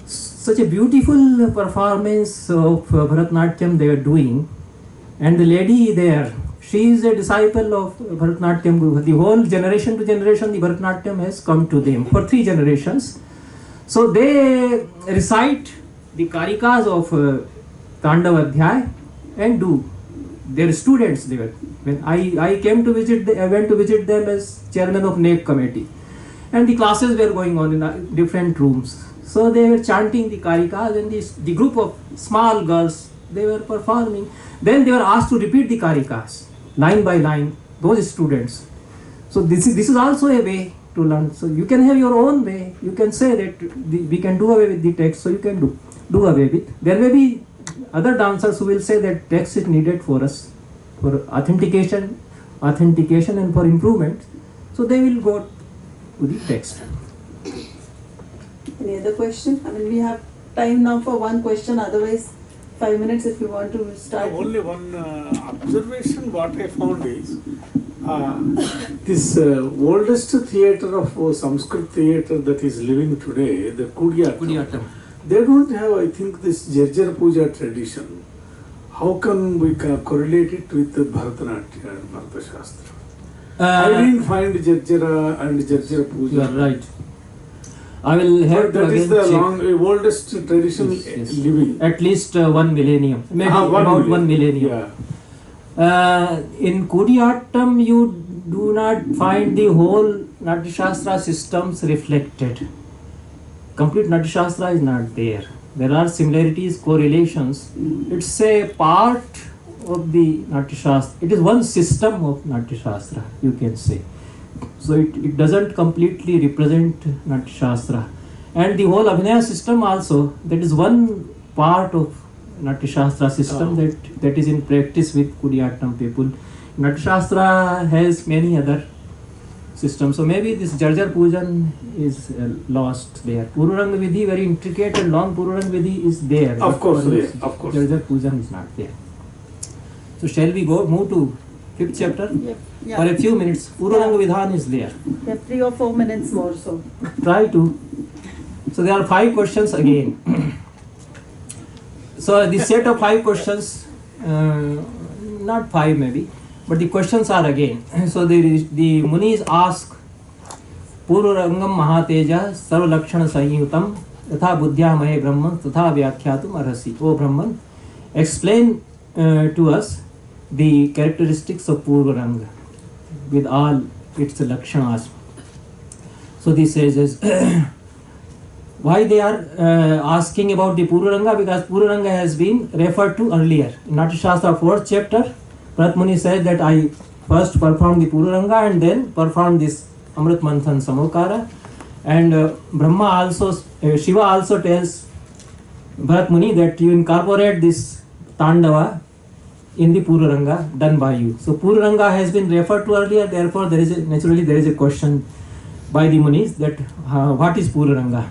Such a beautiful performance of Bharatanatyam they were doing, and the lady there, she is a disciple of Bharatanatyam Guru. The whole generation to generation, the Bharatanatyam has come to them for 3 generations. So they recite the Karikas of Tandava Adhyay and do. Their students they were. When I came to visit, I went to visit them as chairman of NAEC committee, and the classes were going on in different rooms. So they were chanting the Karikas, and the group of small girls, they were performing. Then they were asked to repeat the Karikas line by line, those students. So this is also a way to learn. So you can have your own way. You can say that we can do away with the text, so you can do away with. There may be other dancers who will say that text is needed for us, for authentication and for improvement. So they will go to the text. Any other question? I mean, we have time now for one question, otherwise 5 minutes if you want to start. Only one observation what I found is this oldest theatre of Sanskrit theatre that is living today, the Kudiyattam, they don't have, I think, this Jarjar Puja tradition. How can we correlate it with the Bharatanatyam and Bharata Shastra? I didn't find Jarjara and Jarjar Puja. You are right. I will have to that is the check. oldest tradition living. At least 1 millennium, maybe about 1 millennium. Yeah. In Kudiyattam, you do not find the whole Natya Shastra systems reflected. Complete Natya Shastra is not there. There are similarities, correlations. It's a part of the Natya Shastra. It is one system of Natya Shastra, you can say. So it doesn't completely represent Natya Shastra. And the whole Abhinaya system also, that is one part of Natya Shastra system that is in practice with Kudiyattam people. Natya Shastra has many other systems. So maybe this Jarjar Pujan is lost there. Pururanga Vidhi, very intricate and long Pururanga Vidhi is there. Of course, yes, of course. Jarjar Pujan is not there. So shall we move to 5th chapter? Yeah. For a few minutes. Pururanga Vidhan is there. We have 3 or 4 minutes more, so. Try to. So there are 5 questions again. So the set of 5 questions, not 5 maybe, but the questions are again. So the Munis ask, Pururangam Mahateja Sarva Lakshana Sanyutam Tatha Buddhya Mahe Brahman Tatha Vyakhyatum Arhasi. O Brahman, explain to us the characteristics of Pururanga with all its lakshanas. So this says is why they are asking about the Pururanga, because Pururanga has been referred to earlier. In Natya Shastra 4th chapter, Bharat Muni said that I first performed the Pururanga and then performed this Amrit Manthan Samokara. And Brahma also, Shiva also tells Bharat Muni that you incorporate this Tandava in the Pururanga done by you. So Pururanga has been referred to earlier, therefore there is a question by the Munis that what is Pururanga?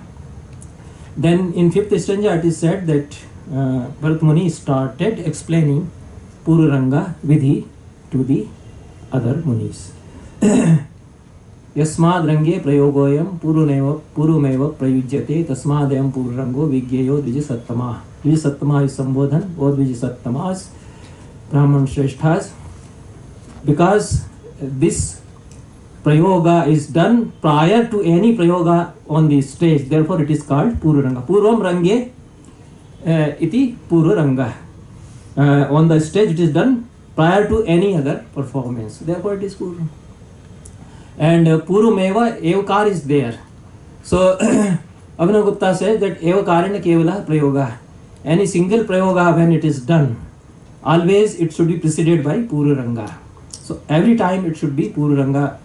Then in 5th stanza it is said that Bharat Muni started explaining Pururanga Vidhi to the other munis. यस्माद् रंगे प्रयोगोयम पूर्वमेव प्रयुज्यते तस्मादयं पूर्वरंगो विज्ञेयो द्विजसत्तमा. द्विजसत्तमा is संबोधन or द्विजसत्तमास Brahman Shreshthas, because this prayoga is done prior to any prayoga on the stage, therefore it is called Purvaranga. Purvam Range iti Purvaranga. On the stage it is done prior to any other performance, therefore it is Purvam. And Purvameva Evakar is there. So Abhinav Gupta says that Evakarena Kevala Prayoga. Any single prayoga when it is done, always it should be preceded by Purvaranga. So every time it should be Purvaranga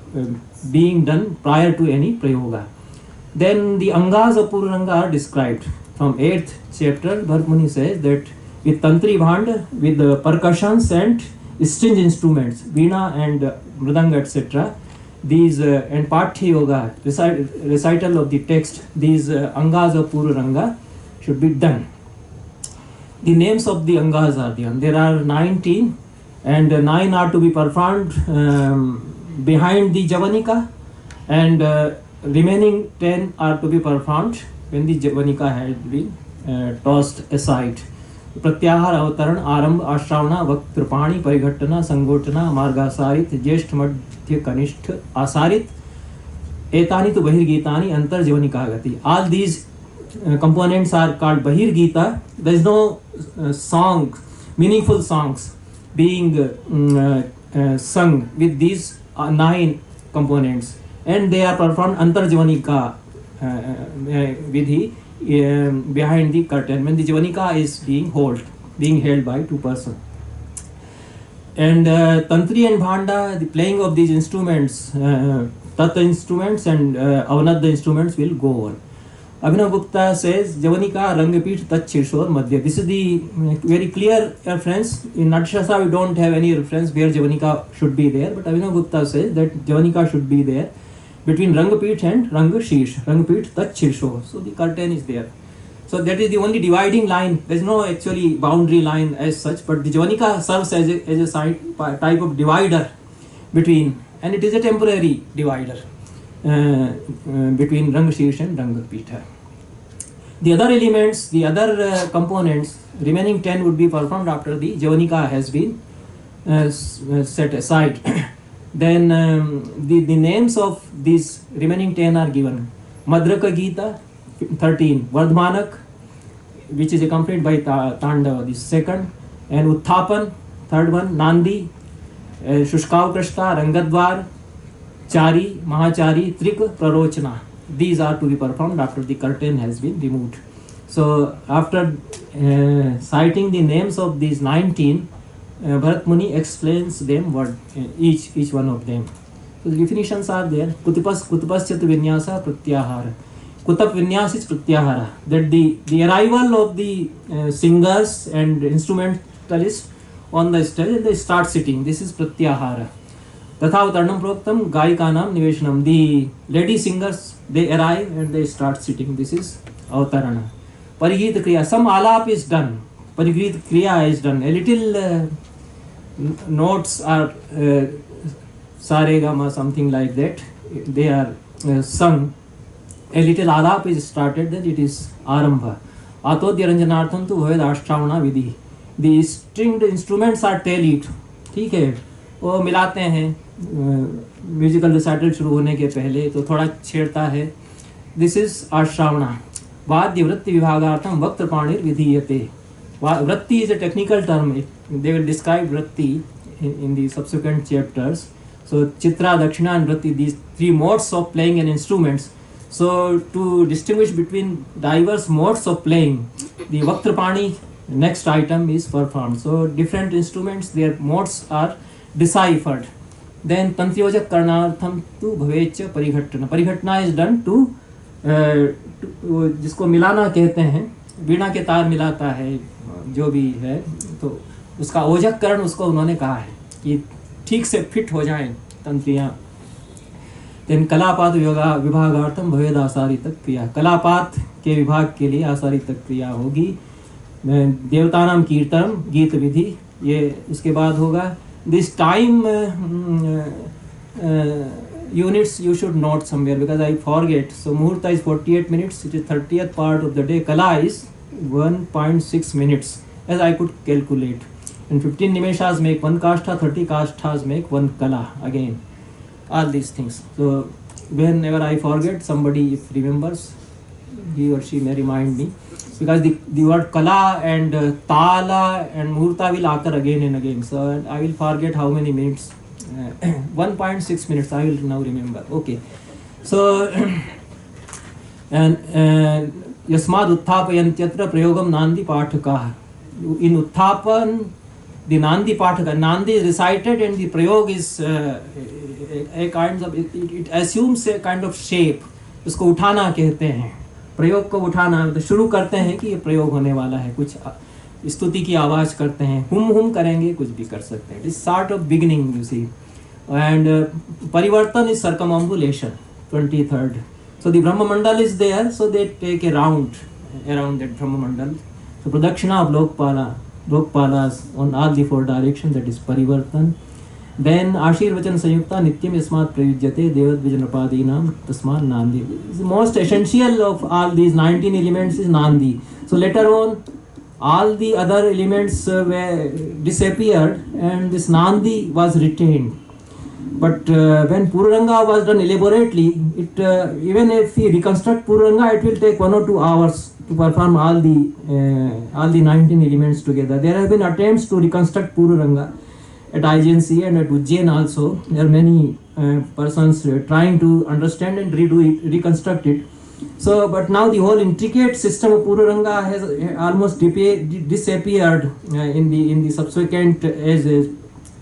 being done prior to any prayoga. Then the angas of Purvaranga are described. From 8th chapter, Bharat Muni says that with Tantri Bhand, with the percussions and string instruments, Veena and Mridanga, etc., these and Pathya Yoga, recital of the text, these angas of Purvaranga should be done. The names of the angas are there are 19, and 9 are to be performed behind the Javanika, and remaining 10 are to be performed when the Javanika has been tossed aside. Pratyahar, Avtaran, Arambh, Ashravana, Vaktrapani, Parighattana, Sangotana, Margasarit, Jesth, Madhya, Kanishtha, Asarit, Etani to Bahir Gitani, Antar Javanika Gati. All these components are called Bahir Gita. There is no song, meaningful songs being sung with these 9 components, and they are performed Antar Javanika Vidhi behind the curtain when the Javanika is being held by 2 persons. And Tantri and Bhanda, the playing of these instruments, Tattva instruments and Avanadha instruments will go on. Abhinav Gupta says Javanika Rangapit Tat Shirshor Madhya. This is the very clear reference. In Natshasa we don't have any reference where Javanika should be there, but Abhinav Gupta says that Javanika should be there between Rangapit and Rangashish. Rangapit Tat Shirshor. So the curtain is there. So that is the only dividing line. There is no actually boundary line as such, but the Javanika serves as a type of divider between, and it is a temporary divider between Rangashish and Rangapita. The other elements, the other components, remaining 10 would be performed after the Javanika has been set aside. Then the names of these remaining 10 are given. Madraka Gita, 13. Vardhmanak, which is accompanied by Tandava, the second. And Utthapan, third one. Nandi, Shushkav Krishta, Rangadvar, Chari, Mahachari, Trik, Prarochana. These are to be performed after the curtain has been removed. So after citing the names of these 19, Bharat Muni explains them each one of them. So the definitions are there. Kutapaschat vinyasa pratyahara. Kutap vinyas is pratyahara. That the arrival of the singers and instrumentalists on the stage, and they start sitting. This is pratyahara. Tatha Avatranam Proktam Gayikanam Niveshanam. The lady singers, they arrive and they start sitting. This is Avatarana. Parigita Kriya. Some alap is done. Parigita Kriya is done. A little notes are Saregama, something like that. They are sung. A little alap is started, then it is Arambha. Atodya Ranjanartham tu Bhaved Ashtravana Vidhi. The stringed instruments are tallied. ठीक है, वो मिलाते हैं musical recital शुरू होने के पहले, तो थोड़ा छेड़ता है. This is ashravana. वाद्य वृत्ति विभागार्थम वक्त्रपाणिर विधीयते. वृत्ति is a technical term. They will describe vritti in the subsequent chapters. So Chitra, Dakshina and Vritti, these 3 modes of playing an instruments. So to distinguish between diverse modes of playing, the Vaktrapani next item is performed. So different instruments, their modes are deciphered. Then Tantriyojak Karnartham tu Bhavecha Parighattana. Parighattana is done to जिसको मिलाना कहते हैं, वीणा के तार मिलाता है जो भी है, तो उसका ओजककरण उसको उन्होंने कहा है कि ठीक से फिट हो जाएं तंत्रियाँ. देन कलापात विभागार्थम भवेद आसारितक क्रिया. कलापात के विभाग के लिए आसारितक क्रिया होगी. देवतानाम कीर्तनम गीत विधि, ये उसके बाद होगा. this time units you should note somewhere, because I forget. So Muhurta is 48 minutes, it is 30th part of the day. Kala is 1.6 minutes, as I could calculate. And 15 nimeshas make 1 kashtha, 30 kasthas make 1 kala again. All these things. So whenever I forget, somebody if remembers, he or she may remind me. Because the word kala and tala and muhurta will occur again and again. So I will forget how many minutes. 1.6 minutes I will now remember. Okay. So and yasmad utthapayantyatra prayogam nandi pathaka. In utthapan, the nandi pathaka, nandi is recited and the prayog is a kind of, it assumes a kind of shape. उसको उठाना कहते हैं. प्रयोग को उठाना, तो शुरू करते हैं कि ये प्रयोग होने वाला है, कुछ स्तुति की आवाज करते हैं, हुम करेंगे, कुछ भी कर सकते हैं. It is sort of beginning you see. And parivartan is circumambulation 23rd. So the Brahma Mandal is there, so they take a round around that Brahma Mandal. So Pradakshina of Lokpalas on all the 4 directions, that is Parivartan. Then Ashirvachan Sanyukta Nityam Yasmat Prayujyate Devat Vijanapadinam Tasman Nandi. The most essential of all these 19 elements is Nandi. So later on, all the other elements were disappeared and this Nandi was retained. But when Pururanga was done elaborately, it even if we reconstruct Pururanga, it will take 1 or 2 hours to perform all the 19 elements together. There have been attempts to reconstruct Pururanga at IGNC and at Ujjain also. There are many persons trying to understand and redo it, reconstruct it. So, but now the whole intricate system of Pururanga has almost disappeared in the subsequent ages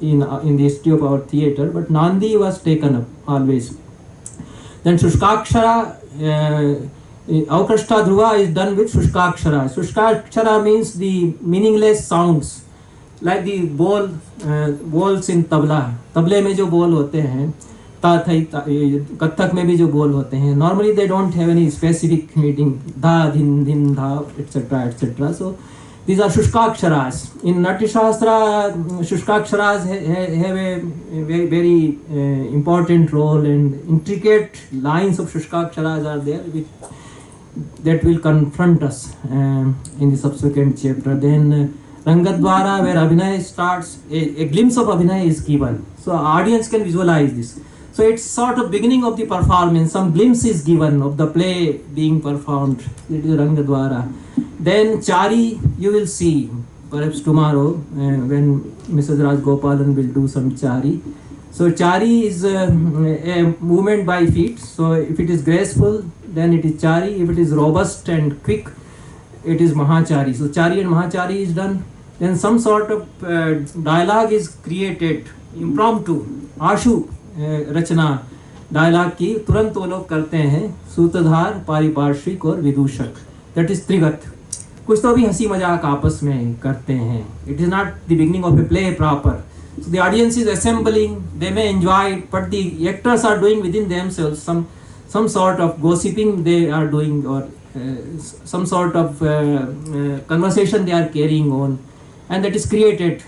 in the history of our theatre. But Nandi was taken up always. Then Shushkakshara, Aukashta Dhruva is done with Shushkakshara. Shushkakshara means the meaningless sounds, like the bols in तबले में जो बोल होते हैं, कत्थक में भी जो बोल होते हैं, normally they don't have any specific meaning, धा धिन धिन धा etc. So these are Shushkaksharas. In Natya Shastra, Shushkaksharas have a very important role, and intricate lines of Shushkaksharas are there that will confront us in the subsequent chapter. Then Rangadwara, where Abhinay starts, a glimpse of Abhinay is given. So audience can visualize this. So it's sort of beginning of the performance, some glimpse is given of the play being performed. It is Rangadwara. Then Chari, you will see, perhaps tomorrow, when Mrs. Raj Gopalan will do some Chari. So Chari is a movement by feet. So if it is graceful, then it is Chari. If it is robust and quick, it is Mahachari. So Chari and Mahachari is done. Then some sort of dialogue is created, impromptu, Ashu rachna dialogue की तुरंत वो लोग करते हैं, सूत्रधार, पारिपार्श्विक और विदूषक, that is Trigat. कुछ तो भी हंसी मजाक आपस में करते हैं. It is not the beginning of a play proper. So the audience is assembling, they may enjoy it, but the actors are doing within themselves some sort of gossiping they are doing, or some sort of conversation they are carrying on, and that is created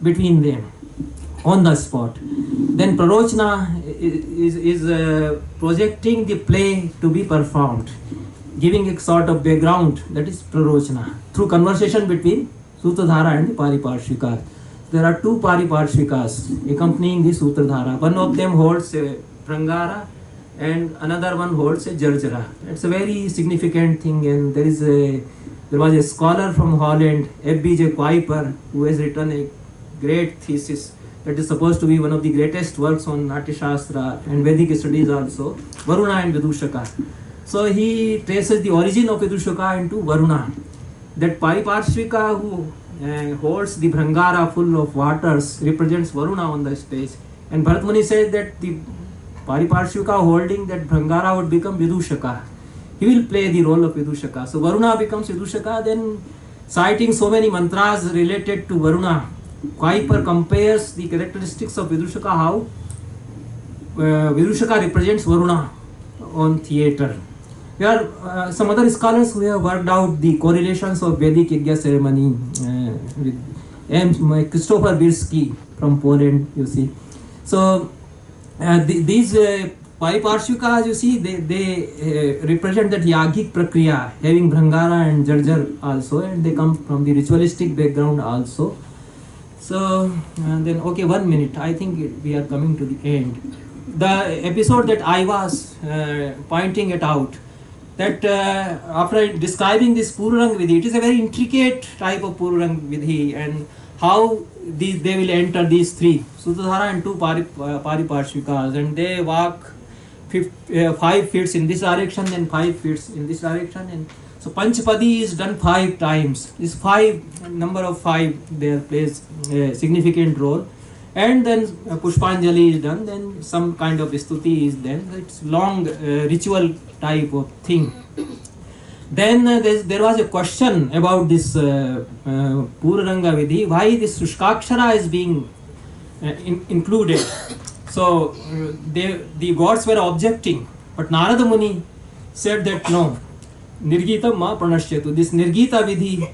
between them on the spot. Then Prarochna is projecting the play to be performed, giving a sort of background, that is Prarochna, through conversation between Sutradhara and the Pariparshvika. There are 2 Pariparshvikas accompanying the Sutradhara. One of them holds a Prangara and another one holds a Jarjara. It's a very significant thing, and there was a scholar from Holland, F.B.J. Kuiper, who has written a great thesis that is supposed to be one of the greatest works on Natya Shastra and Vedic studies also, Varuna and Vidushaka. So he traces the origin of Vidushaka into Varuna. That Pariparshvika who holds the Bhrangara full of waters represents Varuna on the stage. And Bharat Muni says that the Pariparshvika holding that Bhrangara would become Vidushaka. He will play the role of Vidushaka. So Varuna becomes Vidushaka. Then, citing so many mantras related to Varuna, Kuiper compares the characteristics of Vidushaka, how Vidushaka represents Varuna on theatre. There are some other scholars who have worked out the correlations of Vedic Yajna ceremony with Christopher Birsky from Poland, you see. So these Pariparshvikas, you see, they represent that Yagic Prakriya, having Bhrangara and Jarjar also, and they come from the ritualistic background also. So then, okay, 1 minute, I think we are coming to the end. The episode that I was pointing it out, that after describing this Pururang Vidhi, it is a very intricate type of Pururang Vidhi, and how they will enter these three, Sutadhara and two Pariparshvikas, and they walk 5 feet in this direction, then 5 feet in this direction, and so Panchpadi is done 5 times. This number of 5 there plays a significant role. And then Pushpanjali is done, then some kind of Stuti is done. It's long ritual type of thing. Then there was a question about this Pururanga Vidhi, why this Shushkakshara is being included. So the gods were objecting, but Narada Muni said that no, Nirgita ma pranashyatu. This Nirgita Vidhi,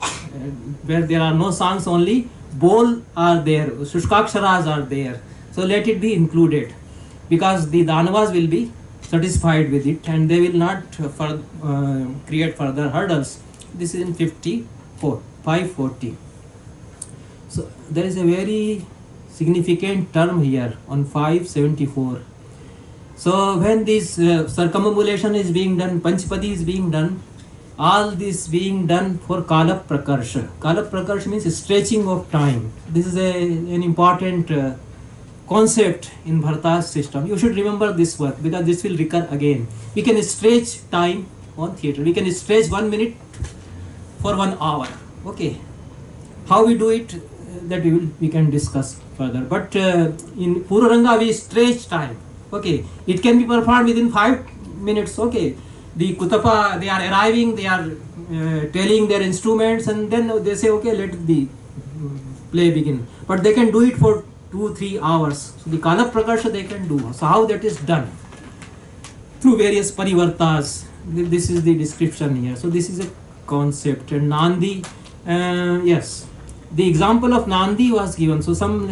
where there are no songs, only bol are there, Shushkaksharas are there. So let it be included, because the Danavas will be satisfied with it and they will not create further hurdles. This is in 540. So there is a very significant term here on 574. So when this circumambulation is being done, Panchpadi is being done, all this being done for Kala Prakarsha. Kala Prakarsha means stretching of time. This is an important concept in Bharata's system. You should remember this word, because this will recur again. We can stretch time on theatre. We can stretch 1 minute for 1 hour. Okay. How we do it, that we can discuss further. But in Pururanga we stretch time. Okay. It can be performed within 5 minutes. Okay. The Kutapa, they are arriving, they are telling their instruments, and then they say, okay, let the play begin. But they can do it for 2-3 hours. So the Kala Prakarsha they can do. So how that is done? Through various parivartas. This is the description here. So this is a concept. And Nandi, yes. The example of Nandi was given. So some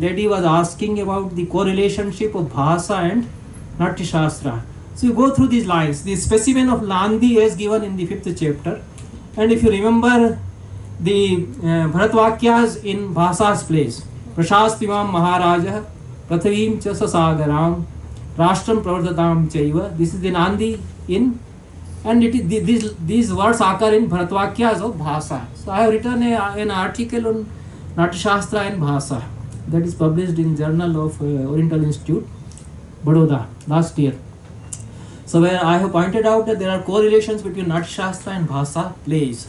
lady was asking about the correlationship of Bhasa and Natya Shastra. So you go through these lines. The specimen of Nandi is given in the 5th chapter. And if you remember the Bharatvakyas in Bhasa's place, Prashastimam Maharaja, Prathavim cha Sasagaram, Rashtram Pravadatam Chaiva. This is the Nandi in, and it is these words occur in Bharatvakyas of Bhasa. So I have written an article on Natya Shastra and Bhasa that is published in Journal of Oriental Institute, Baroda, last year. So where I have pointed out that there are correlations between Natya Shastra and Bhasa plays.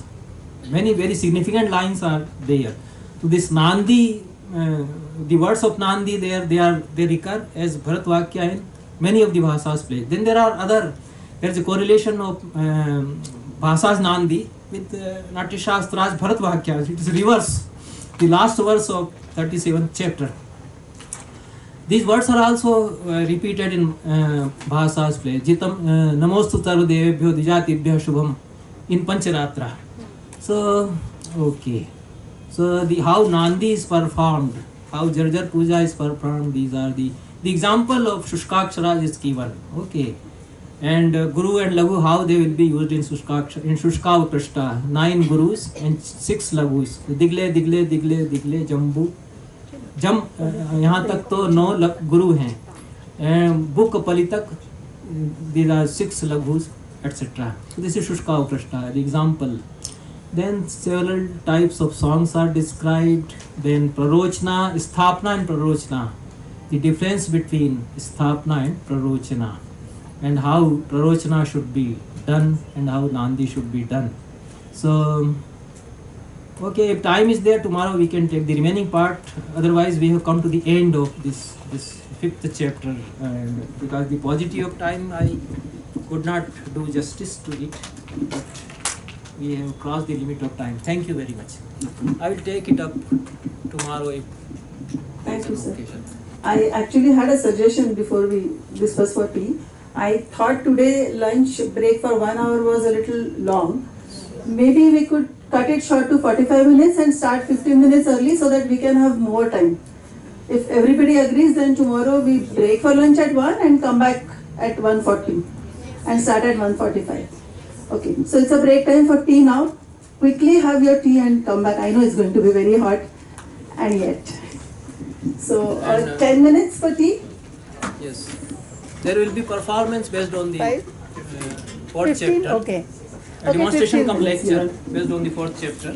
Many very significant lines are there. So this Nandi, the words of Nandi there, they recur as Bharatvakya in many of the Bhasa's plays. Then there is a correlation of Bhasa's Nandi with Natya Shastra's Bharatvakyas. It is reverse, the last verse of 37th chapter. These words are also repeated in Bhasa's play. Jitam Namostu Tarvadevebhyo Dijatibhyo Shubham in Pancharatra. So, okay. So, how Nandi is performed, how Jarjar Puja is performed, these are the example of Shushkaksharas is given. Okay. And Guru and Lagu, how they will be used in Shushka Uprashta. 9 Gurus and 6 Lagus. Digle, Digle, Digle, Digle, Jambu. यहाँ तक तो 9 गुरु हैं, book पली तक these are 6 laghus, etc. So this is Shushka Uprashta, the example. Then several types of songs are described. Then Prarochna, Sthapna and Prarochna. The difference between Sthapna and Prarochna, and how Prarochna should be done and how Nandi should be done. So okay, if time is there, tomorrow we can take the remaining part. Otherwise, we have come to the end of this 5th chapter, and because the paucity of time, I could not do justice to it. But we have crossed the limit of time. Thank you very much. I will take it up tomorrow if Thank you, sir. occasion. I actually had a suggestion before this was for tea. I thought today lunch break for 1 hour was a little long. Maybe we could cut it short to 45 minutes and start 15 minutes early so that we can have more time. If everybody agrees, then tomorrow we break for lunch at 1 and come back at 1:40 and start at 1:45. Okay, so it's a break time for tea now. Quickly have your tea and come back. I know it's going to be very hot and yet. So 10 minutes for tea. Yes. There will be performance based on the Five? fourth 15? chapter. Okay. A demonstration 15 come minutes, lecture based on the fourth chapter.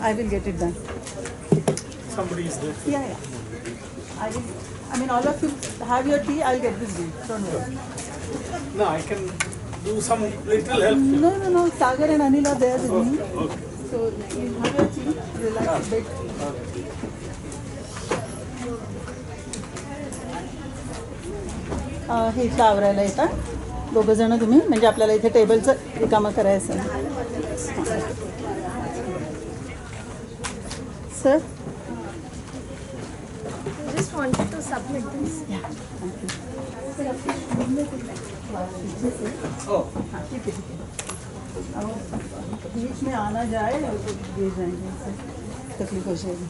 I will get it done. Somebody is there. Yeah, yeah. I mean, all of you have your tea, I'll get this done. Don't worry. No, I can do some little help. No. Sagar and Anil are there with me. Okay. So you have your tea, relax a bit. हे इथं आवरायला येतात दोघं जण तुम्ही म्हणजे आपल्याला इथे टेबलचं रिकामं करायचं आहे. Sir Just wanted to submit this. बीच में आना जाए और तो भेज जाएंगे तकलीफ हो जाएगी.